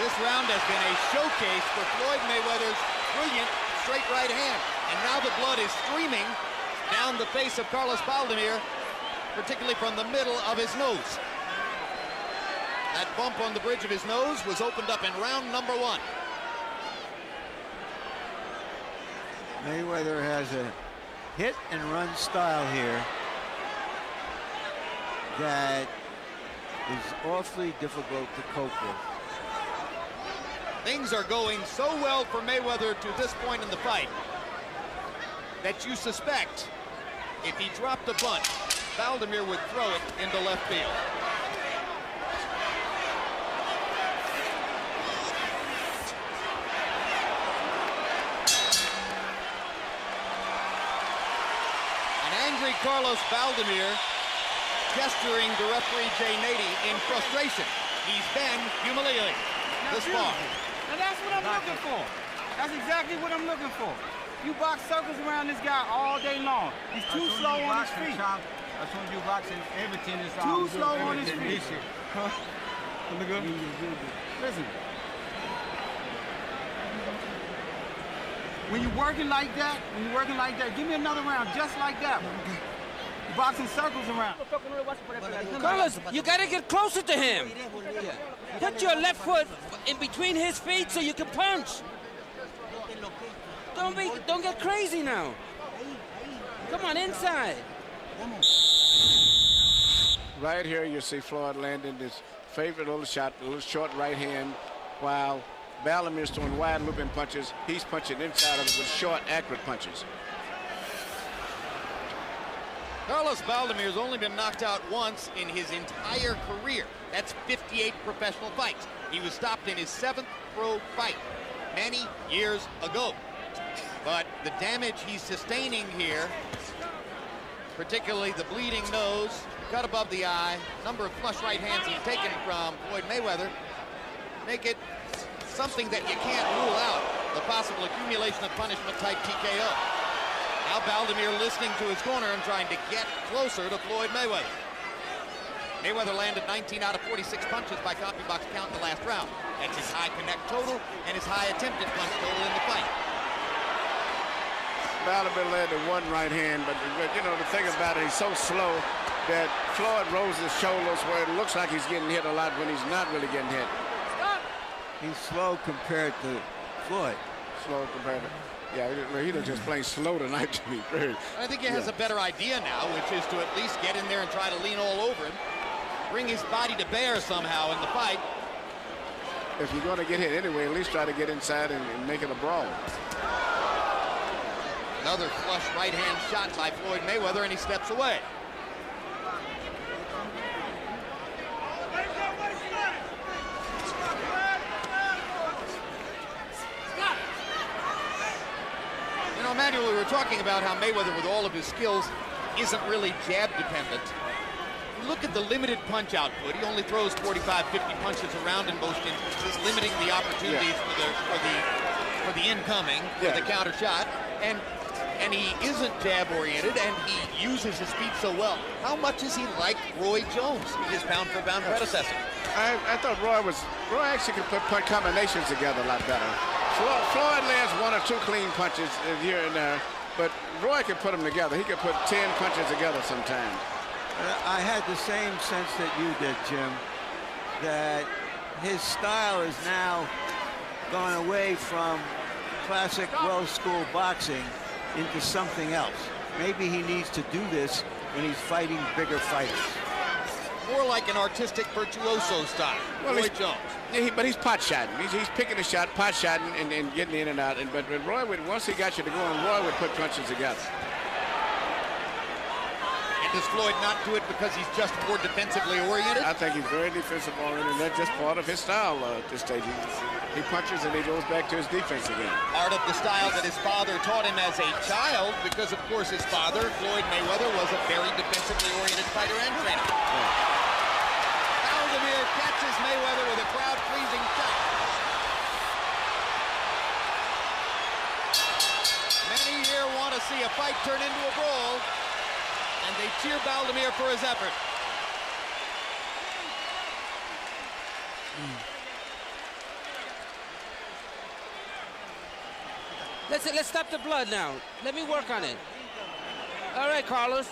This round has been a showcase for Floyd Mayweather's brilliant straight right hand. And now the blood is streaming down the face of Carlos Baldomir, particularly from the middle of his nose. That bump on the bridge of his nose was opened up in round number 1. Mayweather has a hit and run style here. that is awfully difficult to cope with. Things are going so well for Mayweather to this point in the fight that you suspect if he dropped a bunch, Baldomir would throw it into left field. An angry Carlos Baldomir gesturing to referee Jay Nady in frustration. He's been humiliated this far. And that's what I'm looking for. That's exactly what I'm looking for. You box circles around this guy all day long. He's too slow on his feet. As soon as you boxing, everything is Too slow on his feet. Huh? Listen. When you're working like that, give me another round just like that. You're boxing circles around. Carlos, you gotta get closer to him. Put your left foot in between his feet so you can punch. Don't get crazy now. Come on, inside. Right here, you see Floyd landing his favorite little shot, a little short right hand, while Baldomir's throwing wide looping punches. He's punching inside of it with short, accurate punches. Carlos Baldomir's only been knocked out once in his entire career. That's 58 professional fights. He was stopped in his 7th pro fight many years ago. But the damage he's sustaining here, particularly the bleeding nose, cut above the eye, number of flush right hands he's taken from Floyd Mayweather, make it something that you can't rule out, the possible accumulation of punishment type TKO. Now Baldomir listening to his corner and trying to get closer to Floyd Mayweather. Mayweather landed 19 out of 46 punches by copy box count in the last round. That's his high connect total and his high attempted punch total in the fight. Baldomir landed one right hand, but you know, the thing about it, he's so slow that Floyd rolls his shoulders where it looks like he's getting hit a lot when he's not really getting hit. He's slow compared to Floyd. Slow compared to, yeah, he was just playing slow tonight to me. I think he has a better idea now, which is to at least get in there and try to lean all over him, bring his body to bear somehow in the fight. If you're going to get hit anyway, at least try to get inside and make it a brawl. Another flush right hand shot by Floyd Mayweather, and he steps away. You know, Manuel, we were talking about how Mayweather, with all of his skills, isn't really jab dependent. Look at the limited punch output. He only throws 45, 50 punches around in most instances, limiting the opportunities for the incoming, for the counter shot. And he isn't jab-oriented, and he uses his feet so well. How much is he like Roy Jones, his pound-for-pound predecessor? I thought Roy actually could put combinations together a lot better. Floyd lands 1 or 2 clean punches here and there, but Roy could put them together. He could put 10 punches together sometimes. I had the same sense that you did, Jim, that his style is now gone away from classic well-schooled boxing into something else. Maybe he needs to do this when he's fighting bigger fighters. More like an artistic virtuoso style, Roy Jones. Yeah, but he's pot-shotting. He's picking a shot, pot-shotting, and getting in and out. But Roy would, once he got you to go on, Roy would put punches together. And does Floyd not do it because he's just more defensively oriented? I think he's very defensive oriented, and that's just part of his style at this stage. He punches and he goes back to his defense again. Part of the style that his father taught him as a child, because of course his father, Floyd Mayweather, was a very defensively oriented fighter and trainer. Baldomir catches Mayweather with a crowd-pleasing shot. Many here want to see a fight turn into a brawl, and they cheer Baldomir for his effort. Let's stop the blood now. Let me work on it. All right, Carlos.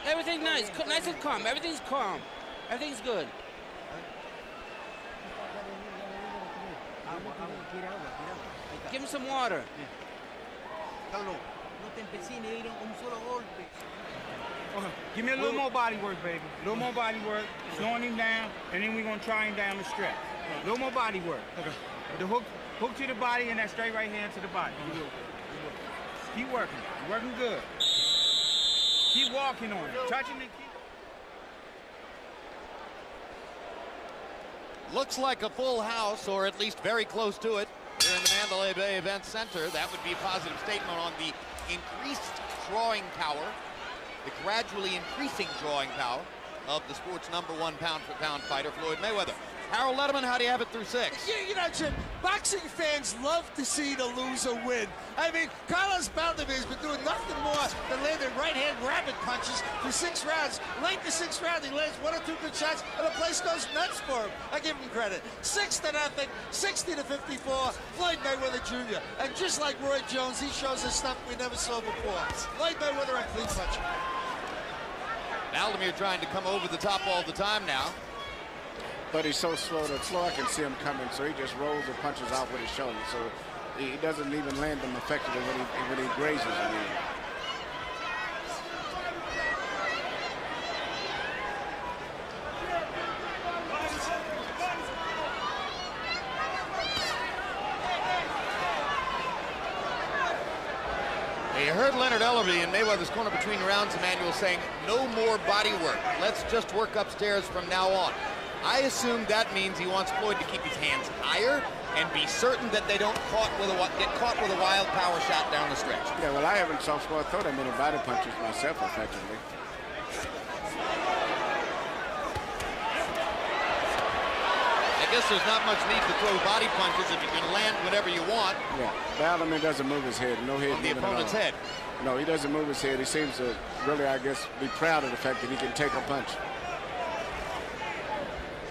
Everything nice and calm. Everything's calm. Everything's good. Give him some water. Give me a little more body work, baby. A little more body work. Slowing him down, and then we're going to try him down the stretch. A little more body work. Okay. The hook to the body and that straight right hand to the body. Keep working. You're working good. Keep walking on it. Touching and keep. Looks like a full house, or at least very close to it, here in the Mandalay Bay Event Center. That would be a positive statement on the increased drawing power, the gradually increasing drawing power of the sport's #1 pound-for-pound fighter, Floyd Mayweather. Harold Letterman, how do you have it through 6? You know, Jim, boxing fans love to see the loser win. I mean, Carlos Baldomir has been doing nothing more than landing right-hand rabbit punches for 6 rounds. Late the 6th round, he lands 1 or 2 good shots, and the place goes nuts for him. I give him credit. 6-0, 60-54, Floyd Mayweather Jr. And just like Roy Jones, he shows us stuff we never saw before. Floyd Mayweather on clean punch. Baldomir trying to come over the top all the time now. But he's so slow that I can see him coming, so he just rolls the punches out with his shoulder. So he doesn't even land them effectively when he grazes them. You heard Leonard Ellerby in Mayweather's corner between rounds, Emmanuel, saying no more body work. Let's just work upstairs from now on. I assume that means he wants Floyd to keep his hands higher and be certain that they don't get caught with a wild power shot down the stretch. Yeah, well, I haven't saw Floyd throw that many body punches myself effectively. I guess there's not much need to throw body punches if you can land whatever you want. Yeah, Baldomir doesn't move his head. No head on the opponent's head. No, he doesn't move his head. He seems to really, I guess, be proud of the fact that he can take a punch.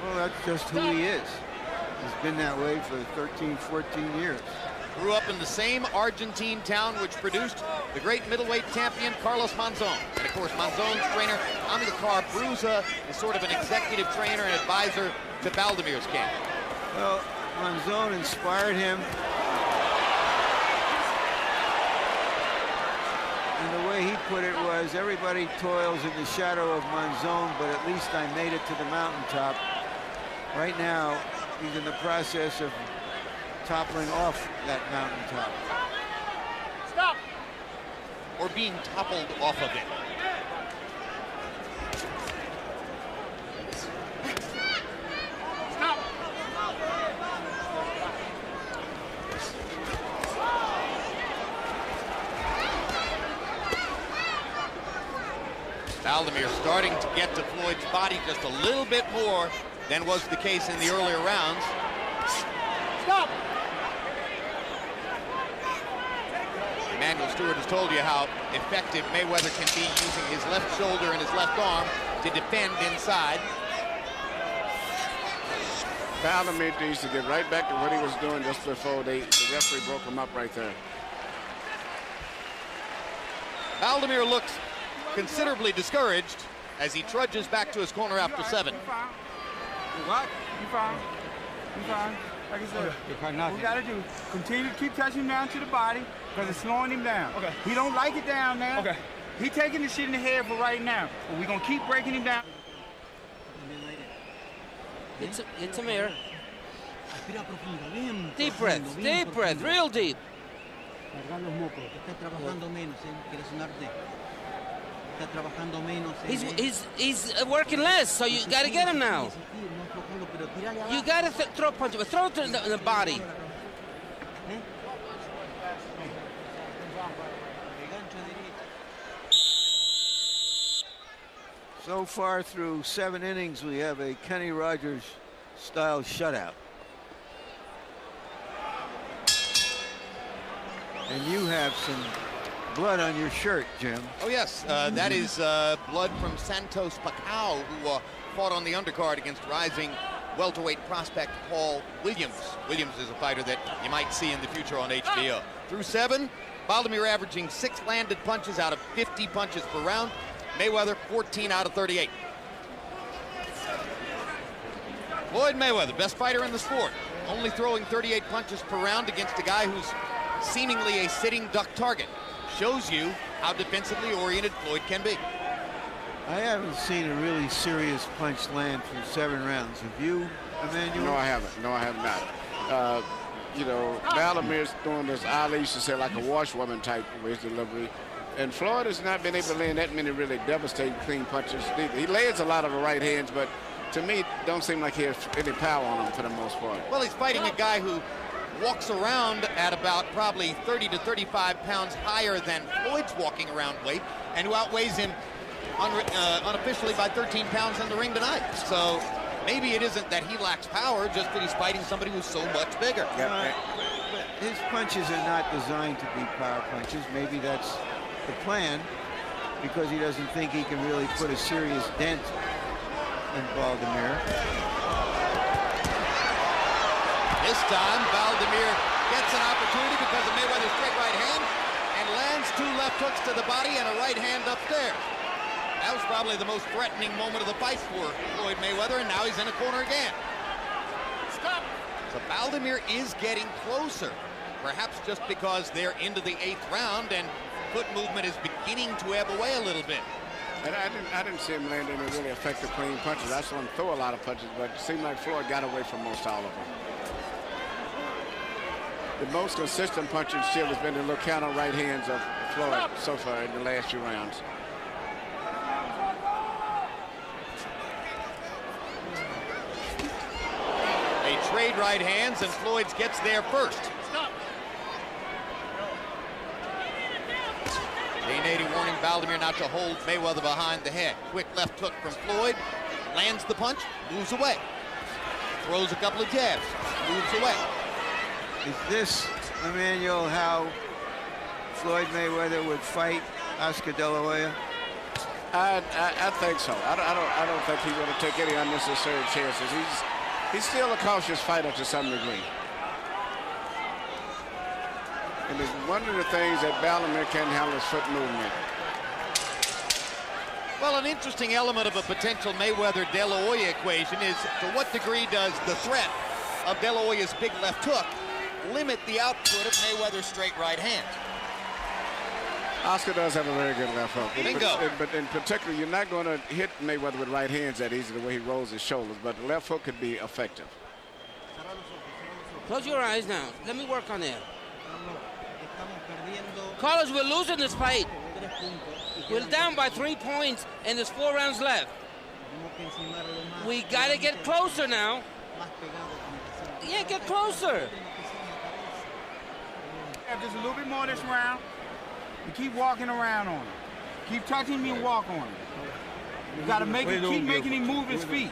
Well, that's just who he is. He's been that way for 13, 14 years. Grew up in the same Argentine town which produced the great middleweight champion Carlos Monzon. And of course, Monzon's trainer, Amilcar Bruza, is sort of an executive trainer and advisor to Baldomir's camp. Well, Monzon inspired him. And the way he put it was, everybody toils in the shadow of Monzon, but at least I made it to the mountaintop. Right now, he's in the process of toppling off that mountaintop. Stop! Or being toppled off of it. Stop! Baldomir starting to get to Floyd's body just a little bit more than was the case in the earlier rounds. Stop! Manuel Stewart has told you how effective Mayweather can be using his left shoulder and his left arm to defend inside. Baldomir needs to get right back to what he was doing just before the referee broke him up right there. Baldomir looks considerably discouraged as he trudges back to his corner after 7. What? You fine. You fine. Like I said, what we got to do, continue to keep touching him down to the body because it's slowing him down. Okay. He don't like it down now. Okay. He taking the shit in the head for right now, but we're going to keep breaking him down. It's a mirror. Deep breath, real deep. He's working less, so you got to get him now. You got to throw a punch, but throw it in the body. So far through 7 innings, we have a Kenny Rogers-style shutout. And you have some blood on your shirt, Jim. Oh, yes. That is blood from Santos Pacau, who fought on the undercard against rising welterweight prospect Paul Williams. Williams is a fighter that you might see in the future on HBO. Through 7, Baldomir averaging 6 landed punches out of 50 punches per round. Mayweather, 14 out of 38. Floyd Mayweather, best fighter in the sport, only throwing 38 punches per round against a guy who's seemingly a sitting duck target. Shows you how defensively oriented Floyd can be. I haven't seen a really serious punch land through 7 rounds. Have you, Emmanuel? No, I haven't. No, I have not. You know, Baldomir's doing this, Ali used to say, like a washwoman type with his delivery. And Floyd has not been able to land that many really devastating clean punches. He lands a lot of the right hands, but to me, it don't seem like he has any power on him for the most part. Well, he's fighting a guy who walks around at about probably 30 to 35 pounds higher than Floyd's walking around weight, and who outweighs him unofficially by 13 pounds in the ring tonight. So maybe it isn't that he lacks power, just that he's fighting somebody who's so much bigger. His punches are not designed to be power punches. Maybe that's the plan, because he doesn't think he can really put a serious dent in Baldomir. This time, Baldomir gets an opportunity because of Mayweather's straight right hand and lands 2 left hooks to the body and a right hand upstairs. That was probably the most threatening moment of the fight for Floyd Mayweather, and now he's in a corner again. Stop! So Baldomir is getting closer, perhaps just because they're into the 8th round and foot movement is beginning to ebb away a little bit. And I didn't see him land any really effective clean punches. I saw him throw a lot of punches, but it seemed like Floyd got away from most all of them. The most consistent punching still has been the little counter right hands of Floyd so far in the last few rounds. They trade right hands, and Floyd gets there first. Day 80 warning Baldomir not to hold Mayweather behind the head. Quick left hook from Floyd. Lands the punch, moves away. Throws a couple of jabs, moves away. Is this, Emmanuel, how Floyd Mayweather would fight Oscar De La Hoya? I think so. I don't think he's going to take any unnecessary chances. He's still a cautious fighter to some degree. And it's one of the things that Baldomir can handle is foot movement. Well, an interesting element of a potential Mayweather-De La Hoya equation is to what degree does the threat of De La Hoya's big left hook limit the output of Mayweather's straight right hand? Oscar does have a very good left hook. Bingo. But in particular, you're not going to hit Mayweather with right hands that easy, the way he rolls his shoulders. But the left hook could be effective. Close your eyes now. Let me work on it. Carlos, we're losing this fight. We're down by 3 points, and there's 4 rounds left. We got to get closer now. Yeah, get closer. Just a little bit more this round. And keep walking around on him. Keep touching him and walk on him. You got to make it, keep making him move his feet.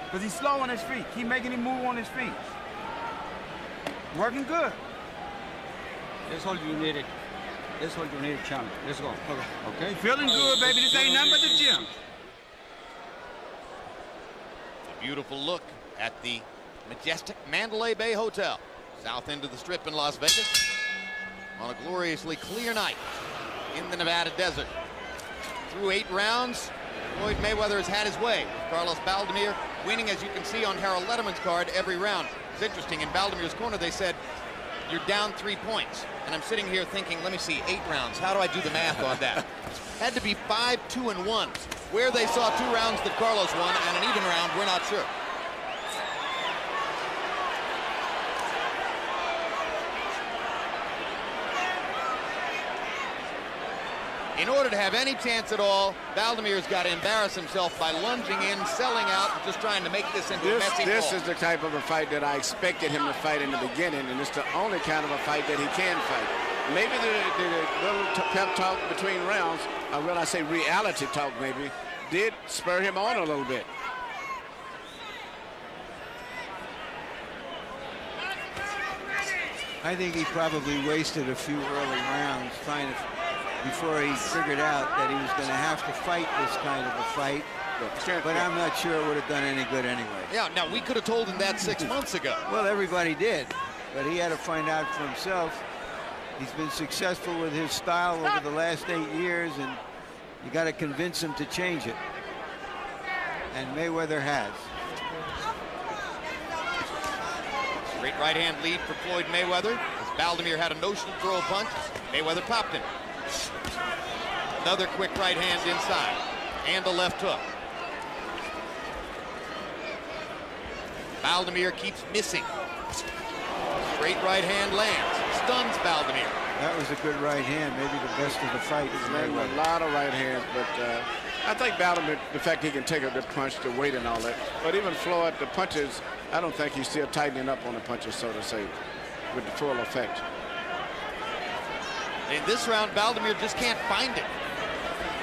Because he's slow on his feet. Keep making him move on his feet. Working good. That's all you needed. That's all you needed, champ. Let's go. Okay. Feeling good, baby. This ain't nothing but the gym. A beautiful look at the majestic Mandalay Bay Hotel, south end of the Strip in Las Vegas, on a gloriously clear night in the Nevada desert. Through 8 rounds, Floyd Mayweather has had his way, with Carlos Baldomir winning, as you can see on Harold Letterman's card, every round. It's interesting, in Baldomir's corner they said, you're down 3 points. And I'm sitting here thinking, let me see, 8 rounds. How do I do the math on that? Had to be 5, 2, and 1. Where they saw 2 rounds that Carlos won and an even round, we're not sure. In order to have any chance at all, Baldomir's got to embarrass himself by lunging in, selling out, and just trying to make this into a messy This ball. is the type of a fight that I expected him to fight in the beginning, and it's the only kind of a fight that he can fight. Maybe the little pep talk between rounds, or when I say reality talk maybe, did spur him on a little bit. I think he probably wasted a few early rounds trying to, before he figured out that he was going to have to fight this kind of a fight. But I'm not sure it would have done any good anyway. Yeah, now we could have told him that 6 months ago. Well, everybody did, but he had to find out for himself. He's been successful with his style over the last 8 years, and you got to convince him to change it. And Mayweather has. Great right hand lead for Floyd Mayweather, as Baldomir had a notion to throw a punch. Mayweather popped him. Another quick right hand inside. and a left hook. Baldomir keeps missing. Straight right hand lands, stuns Baldomir. That was a good right hand, maybe the best of the fight. He's landing a lot of right hands, but I think Baldomir, the fact he can take a good punch, the weight and all that. But even Floyd, the punches, I don't think he's still tightening up on the punches, so to say, with the full effect. In this round, Baldomir just can't find it.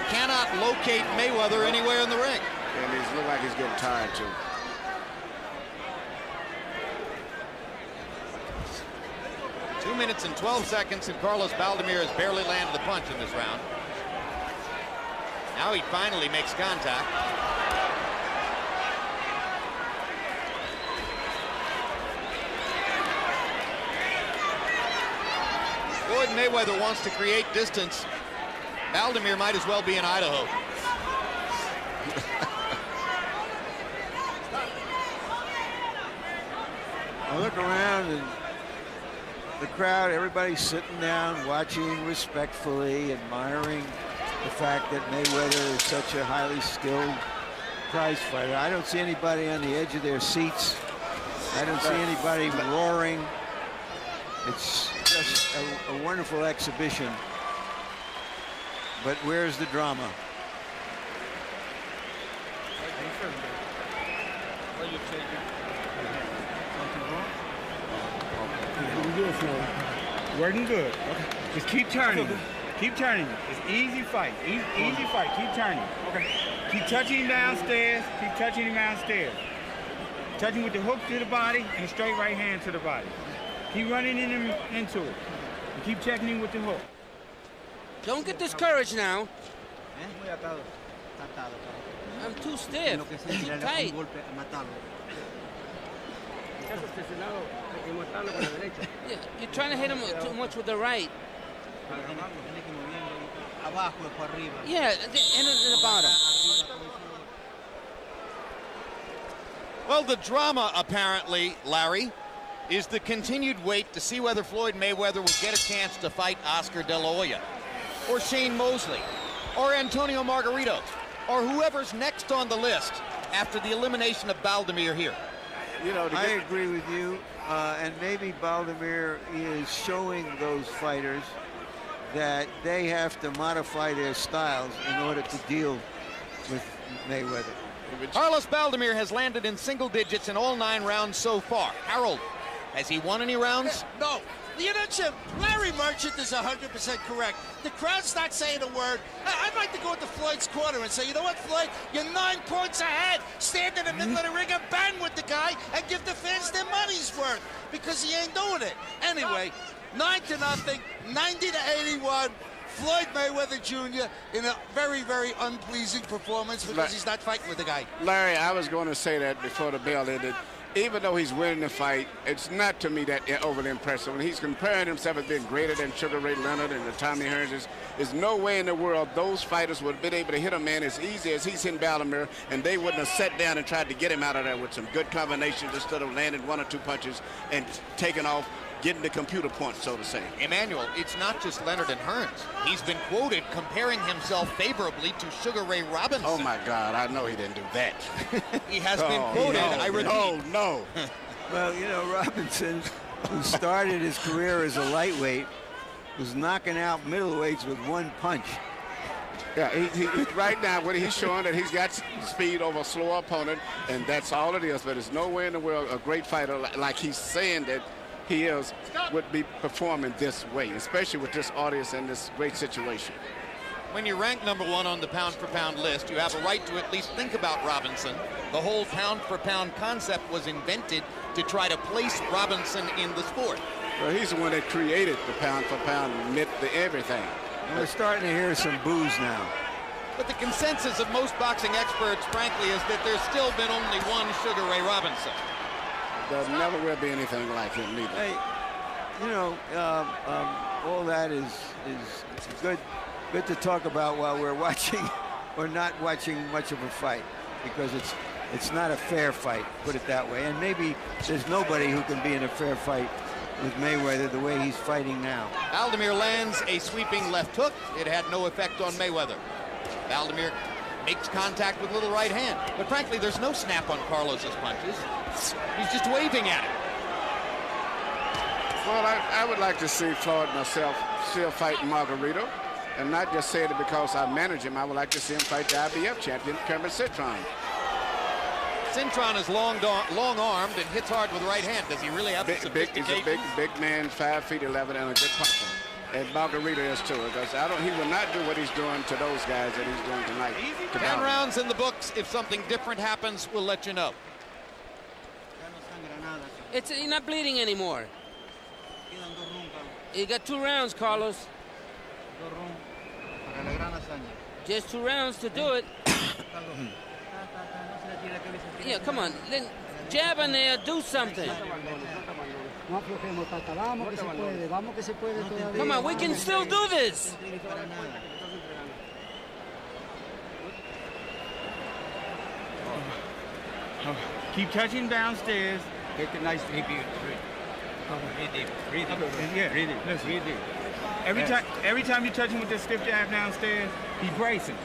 Cannot locate Mayweather anywhere in the ring. And he looks like he's getting tired, too. Two minutes and 12 seconds, and Carlos Baldomir has barely landed a punch in this round. Now he finally makes contact. Floyd Mayweather wants to create distance. Baldomir might as well be in Idaho. I look around and the crowd, everybody's sitting down, watching respectfully, admiring the fact that Mayweather is such a highly skilled prize fighter. I don't see anybody on the edge of their seats. I don't see anybody roaring. It's just a wonderful exhibition. But where's the drama? Working good. Okay. Just keep turning. Keep turning. It's easy fight. Easy fight. Keep turning. Okay. Keep touching him downstairs. Keep touching him downstairs. Touching with the hook to the body and a straight right hand to the body. Keep running into it. And keep checking him with the hook. Don't get discouraged now. I'm too stiff. Too tight. Yeah, you're trying to hit him too much with the right. Yeah, and the bottom. Well, the drama, apparently, Larry, is the continued wait to see whether Floyd Mayweather will get a chance to fight Oscar De La Hoya, or Shane Mosley, or Antonio Margarito, or whoever's next on the list after the elimination of Baldomir here. You know, I agree with you, and maybe Baldomir is showing those fighters that they have to modify their styles in order to deal with Mayweather. Carlos Baldomir has landed in single digits in all 9 rounds so far. Harold, has he won any rounds? No. You know, Jim, Larry Merchant is 100% correct. The crowd's not saying a word. I'd like to go into Floyd's corner and say, you know what, Floyd? You're 9 points ahead. Stand in the middle of the ring and bang with the guy and give the fans their money's worth, because he ain't doing it. Anyway, 9-0, 90-81. Floyd Mayweather Jr. in a very, very unpleasing performance because he's not fighting with the guy. Larry, I was going to say that before the bell ended. Even though he's winning the fight, it's not to me that overly impressive. When he's comparing himself as being greater than Sugar Ray Leonard and the Tommy Hearns, there's no way in the world those fighters would have been able to hit a man as easy as he's hitting Baldomir, and they wouldn't have sat down and tried to get him out of there with some good combinations instead of landing 1 or 2 punches and taking off, getting the computer points, so to say. Emmanuel, it's not just Leonard and Hearns. He's been quoted comparing himself favorably to Sugar Ray Robinson. Oh, my God, I know he didn't do that. He has been quoted, I repeat. No. Well, you know, Robinson, who started his career as a lightweight, was knocking out middleweights with 1 punch. Yeah, he right now, what he's showing that he's got speed over a slower opponent, and that's all it is. But there's no way in the world a great fighter like he's saying that he is would be performing this way, especially with this audience and this great situation. When you rank #1 on the pound-for-pound list, you have a right to at least think about Robinson. The whole pound-for-pound concept was invented to try to place Robinson in the sport. Well, he's the one that created the pound-for-pound myth, the everything. And we're starting to hear some boos now. But the consensus of most boxing experts, frankly, is that there's still been only one Sugar Ray Robinson. There never will be anything like him, neither. Hey, you know, all that is good to talk about while we're watching or not watching much of a fight, because it's not a fair fight, put it that way. And maybe there's nobody who can be in a fair fight with Mayweather the way he's fighting now. Baldomir lands a sweeping left hook. It had no effect on Mayweather. Baldomir makes contact with little right hand. But frankly, there's no snap on Carlos's punches. He's just waving at it. Well, I would like to see Floyd myself still fighting Margarito, and not just saying it because I manage him. I would like to see him fight the IBF champion, Kermit Citron. Citron is long-armed and hits hard with the right hand. Does he really have the sophistication? He's a big man, 5 feet 11, and a good puncher. And Margarito is too, because he will not do what he's doing to those guys that he's doing tonight. 10 rounds in the books. If something different happens, we'll let you know. You're not bleeding anymore. You got 2 rounds, Carlos. Just 2 rounds to do it. Yeah, come on. Then jab in there, do something. Come on, we can still do this. Keep touching downstairs. Take a nice deep breathe. Breathe deep. Breathe deep. Yeah, breathe deep. Listen, breathe deep. Every time you touch him with this stiff jab downstairs, he's bracing.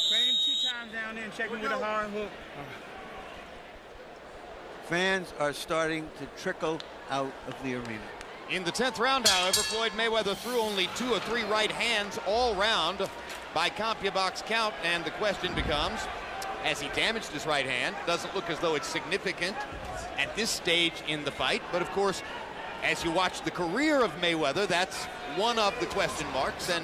Frame him 2 times down there and check him with a hard hook. Fans are starting to trickle out of the arena. In the 10th round, however, Floyd Mayweather threw only 2 or 3 right hands all round by CompuBox count, and the question becomes, has he damaged his right hand? Doesn't look as though it's significant at this stage in the fight, but of course, as you watch the career of Mayweather, that's one of the question marks, and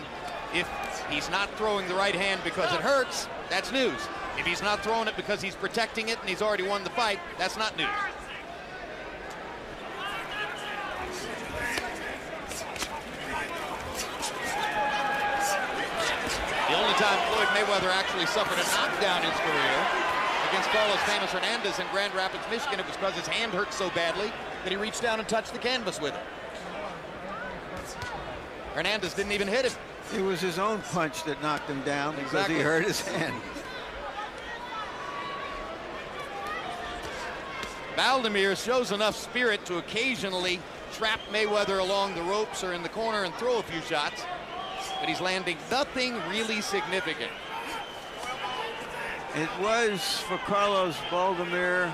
if he's not throwing the right hand because it hurts, that's news. If he's not throwing it because he's protecting it and he's already won the fight, that's not news. The only time Floyd Mayweather actually suffered a knockdown in his career against Carlos Famous Hernandez in Grand Rapids, Michigan, it was because his hand hurt so badly that he reached down and touched the canvas with it. Hernandez didn't even hit him. It was his own punch that knocked him down because he hurt his hand. Baldomir shows enough spirit to occasionally trap Mayweather along the ropes or in the corner and throw a few shots, but he's landing nothing really significant. It was, for Carlos Baldomir,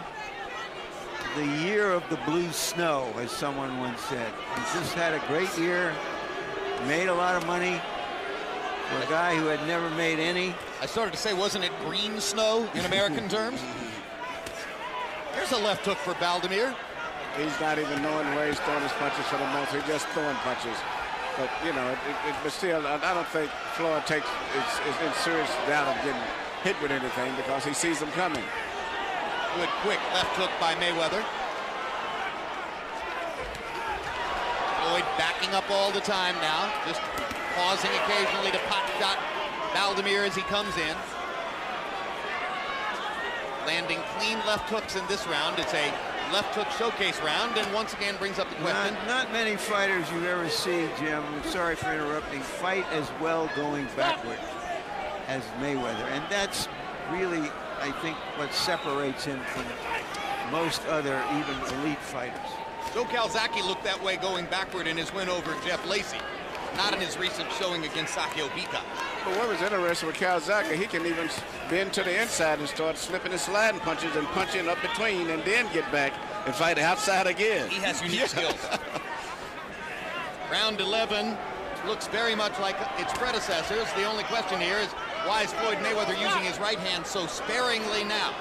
the year of the blue snow, as someone once said. He just had a great year, made a lot of money for a guy who had never made any. I started to say, wasn't it green snow in American terms? Here's a left hook for Baldomir. He's not even knowing where he's throwing his punches for the most. He's just throwing punches. But, you know, but still, I don't think Floyd is in serious doubt of getting hit with anything because he sees them coming. Good, quick left hook by Mayweather. Floyd backing up all the time now, just pausing occasionally to pot shot Baldomir as he comes in. Landing clean left hooks in this round. It's a left hook showcase round, and once again brings up the question. Not many fighters you ever see, Jim, I'm sorry for interrupting, fight as well going backward as Mayweather. And that's really, I think, what separates him from most other even elite fighters. Joe Calzaghe looked that way going backward in his win over Jeff Lacey, not in his recent showing against Sakio Bika. But what was interesting with Calzaghe, he can even bend to the inside and start slipping his sliding punches and punching up between and then get back and fight outside again. He has unique skills. Round 11 looks very much like its predecessors. The only question here is, why is Floyd Mayweather using his right hand so sparingly now?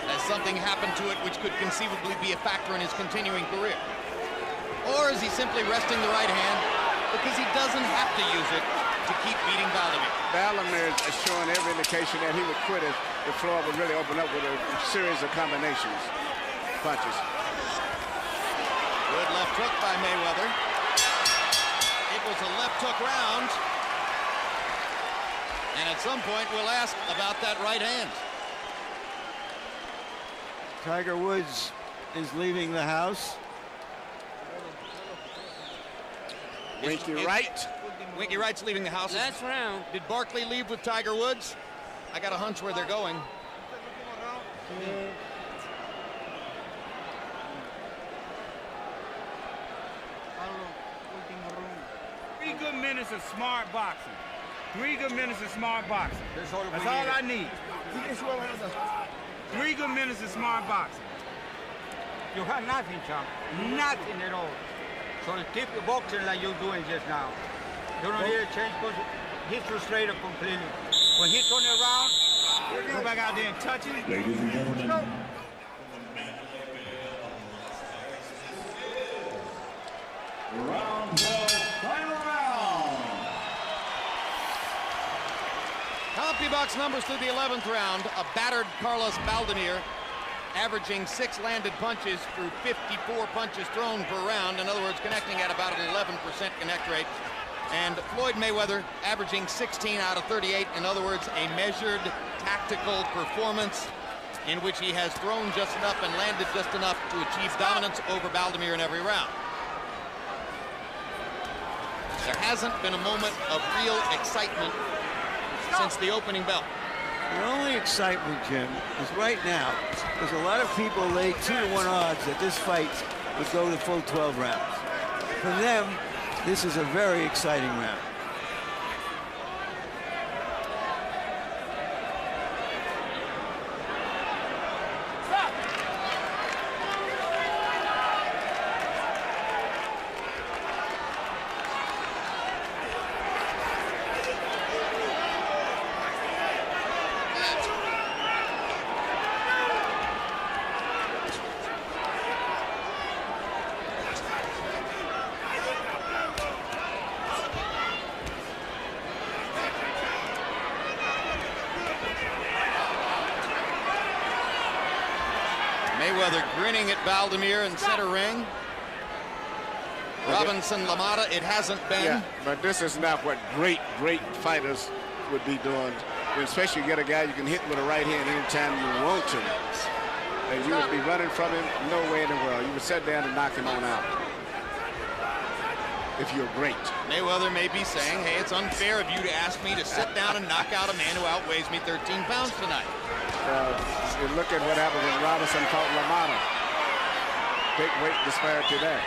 Has something happened to it which could conceivably be a factor in his continuing career? Or is he simply resting the right hand because he doesn't have to use it to keep beating Baldomir? Baldomir is showing every indication that he would quit if Floyd would really open up with a series of combinations, punches. Good left hook by Mayweather. It was a left hook round. And at some point, we'll ask about that right hand. Tiger Woods is leaving the house. Winky Wright. Winky Wright's leaving the house. Last round. Did Barkley leave with Tiger Woods? I got a hunch where they're going. 3 good minutes of smart boxing. 3 good minutes of smart boxing. That's all That's all I need. 3 good minutes of smart boxing. You have nothing, champ. Nothing at all. So keep boxing like you're doing just now. You don't need a change because he's frustrated completely. When he turn around, Go back out there and touch it. Ladies and gentlemen, round 12, final round. CompuBox numbers through the 11th round. A battered Carlos Baldomir, averaging 6 landed punches through 54 punches thrown per round. In other words, connecting at about an 11% connect rate. And Floyd Mayweather averaging 16 out of 38. In other words, a measured tactical performance in which he has thrown just enough and landed just enough to achieve dominance over Baldomir in every round. There hasn't been a moment of real excitement since the opening bell. The only excitement, Jim, is right now, because a lot of people laid 2-to-1 odds that this fight would go the full 12 rounds. For them, this is a very exciting round. Mayweather grinning at Baldomir in center ring. Robinson Lamata, it hasn't been. Yeah, but this is not what great fighters would be doing. Especially you get a guy you can hit with a right hand anytime you want to. And you would be running from him, no way in the world. You would sit down and knock him on out. If you're great. Mayweather may be saying, hey, it's unfair of you to ask me to sit down and knock out a man who outweighs me 13 pounds tonight. Look at what happened when Robinson fought Lamata. Big weight disparity there.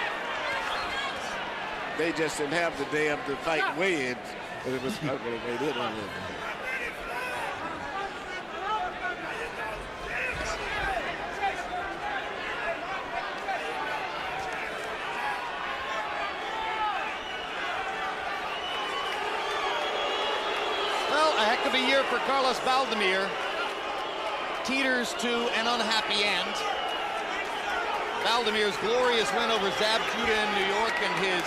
They just didn't have the day of the fight weighed, but it was ugly. They did on it. Well, a heck of a year for Carlos Baldomir. Teeters to an unhappy end. Baldomir's glorious win over Zab Judah in New York and his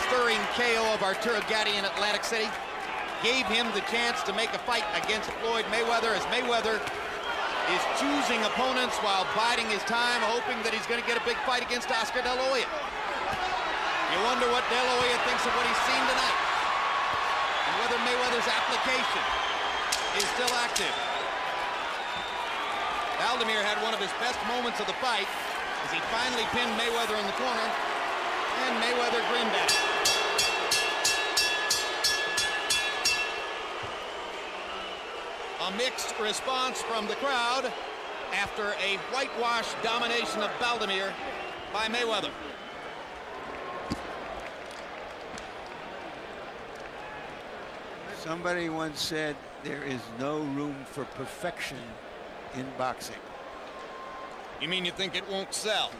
stirring KO of Arturo Gatti in Atlantic City gave him the chance to make a fight against Floyd Mayweather, as Mayweather is choosing opponents while biding his time, hoping that he's going to get a big fight against Oscar De La Hoya. You wonder what De La Hoya thinks of what he's seen tonight, and whether Mayweather's application is still active. Baldomir had one of his best moments of the fight as he finally pinned Mayweather in the corner, and Mayweather grinned at him. A mixed response from the crowd after a whitewash domination of Baldomir by Mayweather. Somebody once said there is no room for perfection in boxing. You mean you think it won't sell?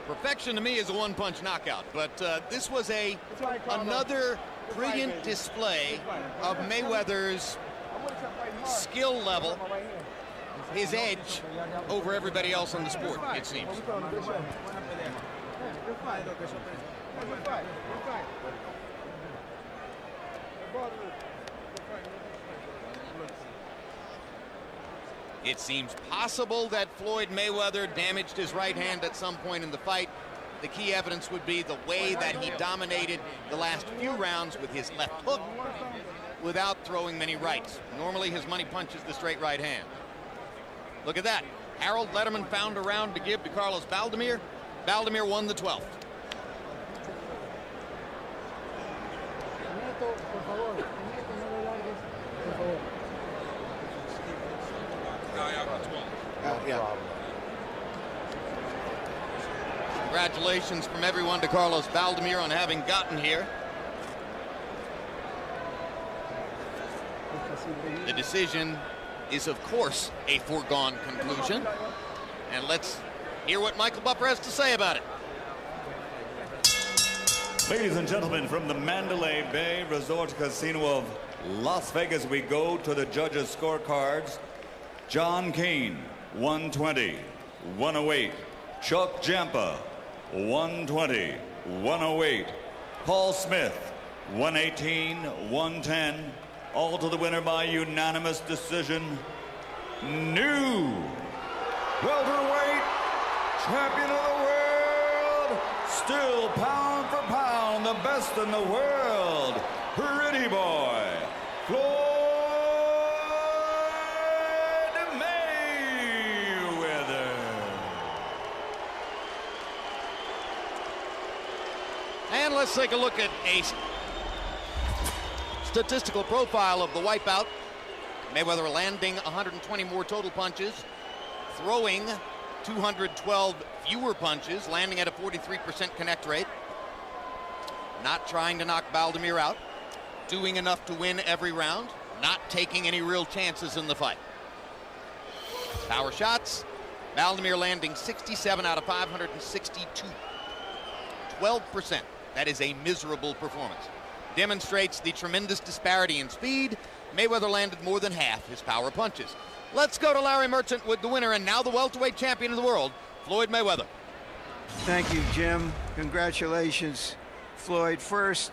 Perfection to me is a one-punch knockout, but this was another brilliant display of Mayweather's skill level, his edge over everybody else in the sport, it seems. It seems possible that Floyd Mayweather damaged his right hand at some point in the fight. The key evidence would be the way that he dominated the last few rounds with his left hook without throwing many rights. Normally his money punch is the straight right hand. Look at that. Harold Letterman found a round to give to Carlos Baldomir. Baldomir won the 12th. Congratulations from everyone to Carlos Baldomir on having gotten here. The decision is, of course, a foregone conclusion. And let's hear what Michael Buffer has to say about it. Ladies and gentlemen, from the Mandalay Bay Resort Casino of Las Vegas, we go to the judges' scorecards. John Keane, 120, 108. Chuck Jampa, 120, 108. Paul Smith, 118, 110. All to the winner by unanimous decision. New welterweight champion of the world, still pound for pound the best in the world, pretty boy, Floyd Mayweather. And let's take a look at a statistical profile of the wipeout. Mayweather landing 120 more total punches, throwing 212 fewer punches, landing at a 43% connect rate. Not trying to knock Baldomir out, doing enough to win every round, not taking any real chances in the fight. Power shots, Baldomir landing 67 out of 562. 12%. That is a miserable performance. Demonstrates the tremendous disparity in speed. Mayweather landed more than half his power punches. Let's go to Larry Merchant with the winner and now the welterweight champion of the world, Floyd Mayweather. Thank you, Jim. Congratulations, Floyd. First,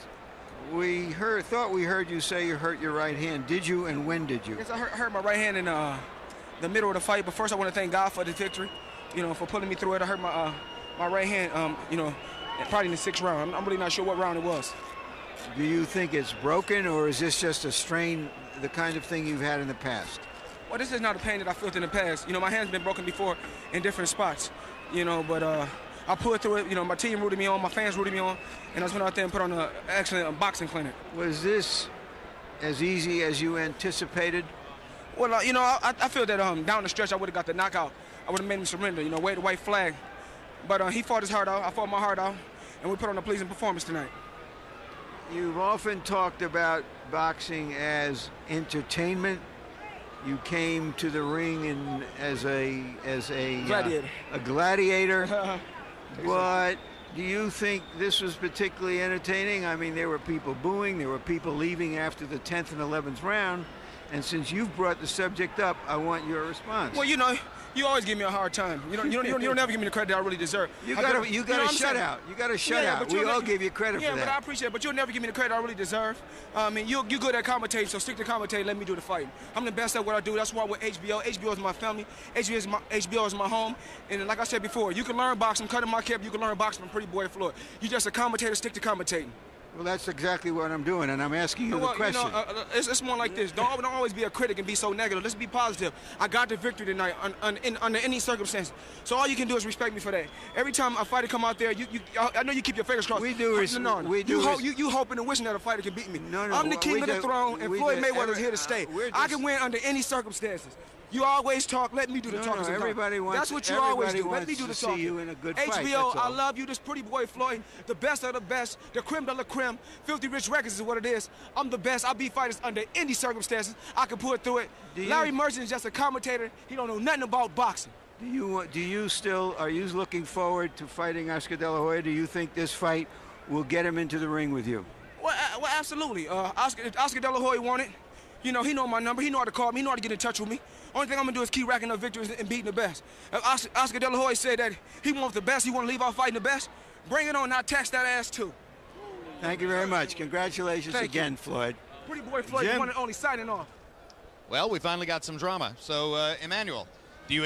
thought we heard you say you hurt your right hand. Did you, and when did you? Yes, I hurt my right hand in the middle of the fight. But first, I want to thank God for the victory. For putting me through it. I hurt my right hand. Probably in the 6th round. I'm really not sure what round it was. Do you think it's broken, or is this just a strain, the kind of thing you've had in the past? Well, this is not a pain that I felt in the past. My hand's been broken before in different spots. But I pulled through it. My team rooted me on, my fans rooted me on, and I just went out there and put on an excellent boxing clinic. Was this as easy as you anticipated? Well, I feel that down the stretch I would have got the knockout. I would have made him surrender, wave the white flag. But he fought his heart out, I fought my heart out, and we put on a pleasing performance tonight. You've often talked about boxing as entertainment. You came to the ring as a gladiator. A gladiator. But do you think this was particularly entertaining? I mean, there were people booing, there were people leaving after the 10th and 11th round. And since you've brought the subject up, I want your response. Well, you always give me a hard time. You don't never give me the credit I really deserve. You got a shutout. You got a shutout. We all give you credit for that. Yeah, but I appreciate it. But you'll never give me the credit I really deserve. You're good at commentating, so stick to commentating. Let me do the fighting. I'm the best at what I do. That's why with HBO. HBO is my family. HBO is my home. And like I said before, you can learn boxing, cutting my cap. You can learn boxing from Pretty Boy Floyd. You're just a commentator. Stick to commentating. Well, that's exactly what I'm doing, and I'm asking you the question. It's more like this. Don't always be a critic and be so negative. Let's be positive. I got the victory tonight under any circumstance. So all you can do is respect me for that. Every time a fighter come out there, I know you keep your fingers crossed. We do. You hoping and wishing that a fighter can beat me. No. I'm the king of the throne, and Floyd Mayweather's here to stay. I can win under any circumstances. You always talk. Let me do the talking. Everybody wants. That's what you always do. Let me do the talking. See you in a good fight. HBO, I love you. This Pretty Boy Floyd, the best of the best, the creme de la creme. Filthy Rich Records is what it is. I'm the best. I beat fighters under any circumstances. I can pull through it. Larry Merchant is just a commentator. He don't know nothing about boxing. Are you looking forward to fighting Oscar De La Hoya? Do you think this fight will get him into the ring with you? Well, absolutely. Oscar De La Hoya wanted. He know my number. He know how to call me. He know how to get in touch with me. Only thing I'm gonna do is keep racking up victories and beating the best. If Oscar De La Hoya said that he wants the best, he want to leave out fighting the best, bring it on. I'll tax that ass too. Thank you very much. Congratulations again, Floyd. Pretty Boy Floyd, the one and only, signing off. Well, we finally got some drama. So, Emmanuel, do you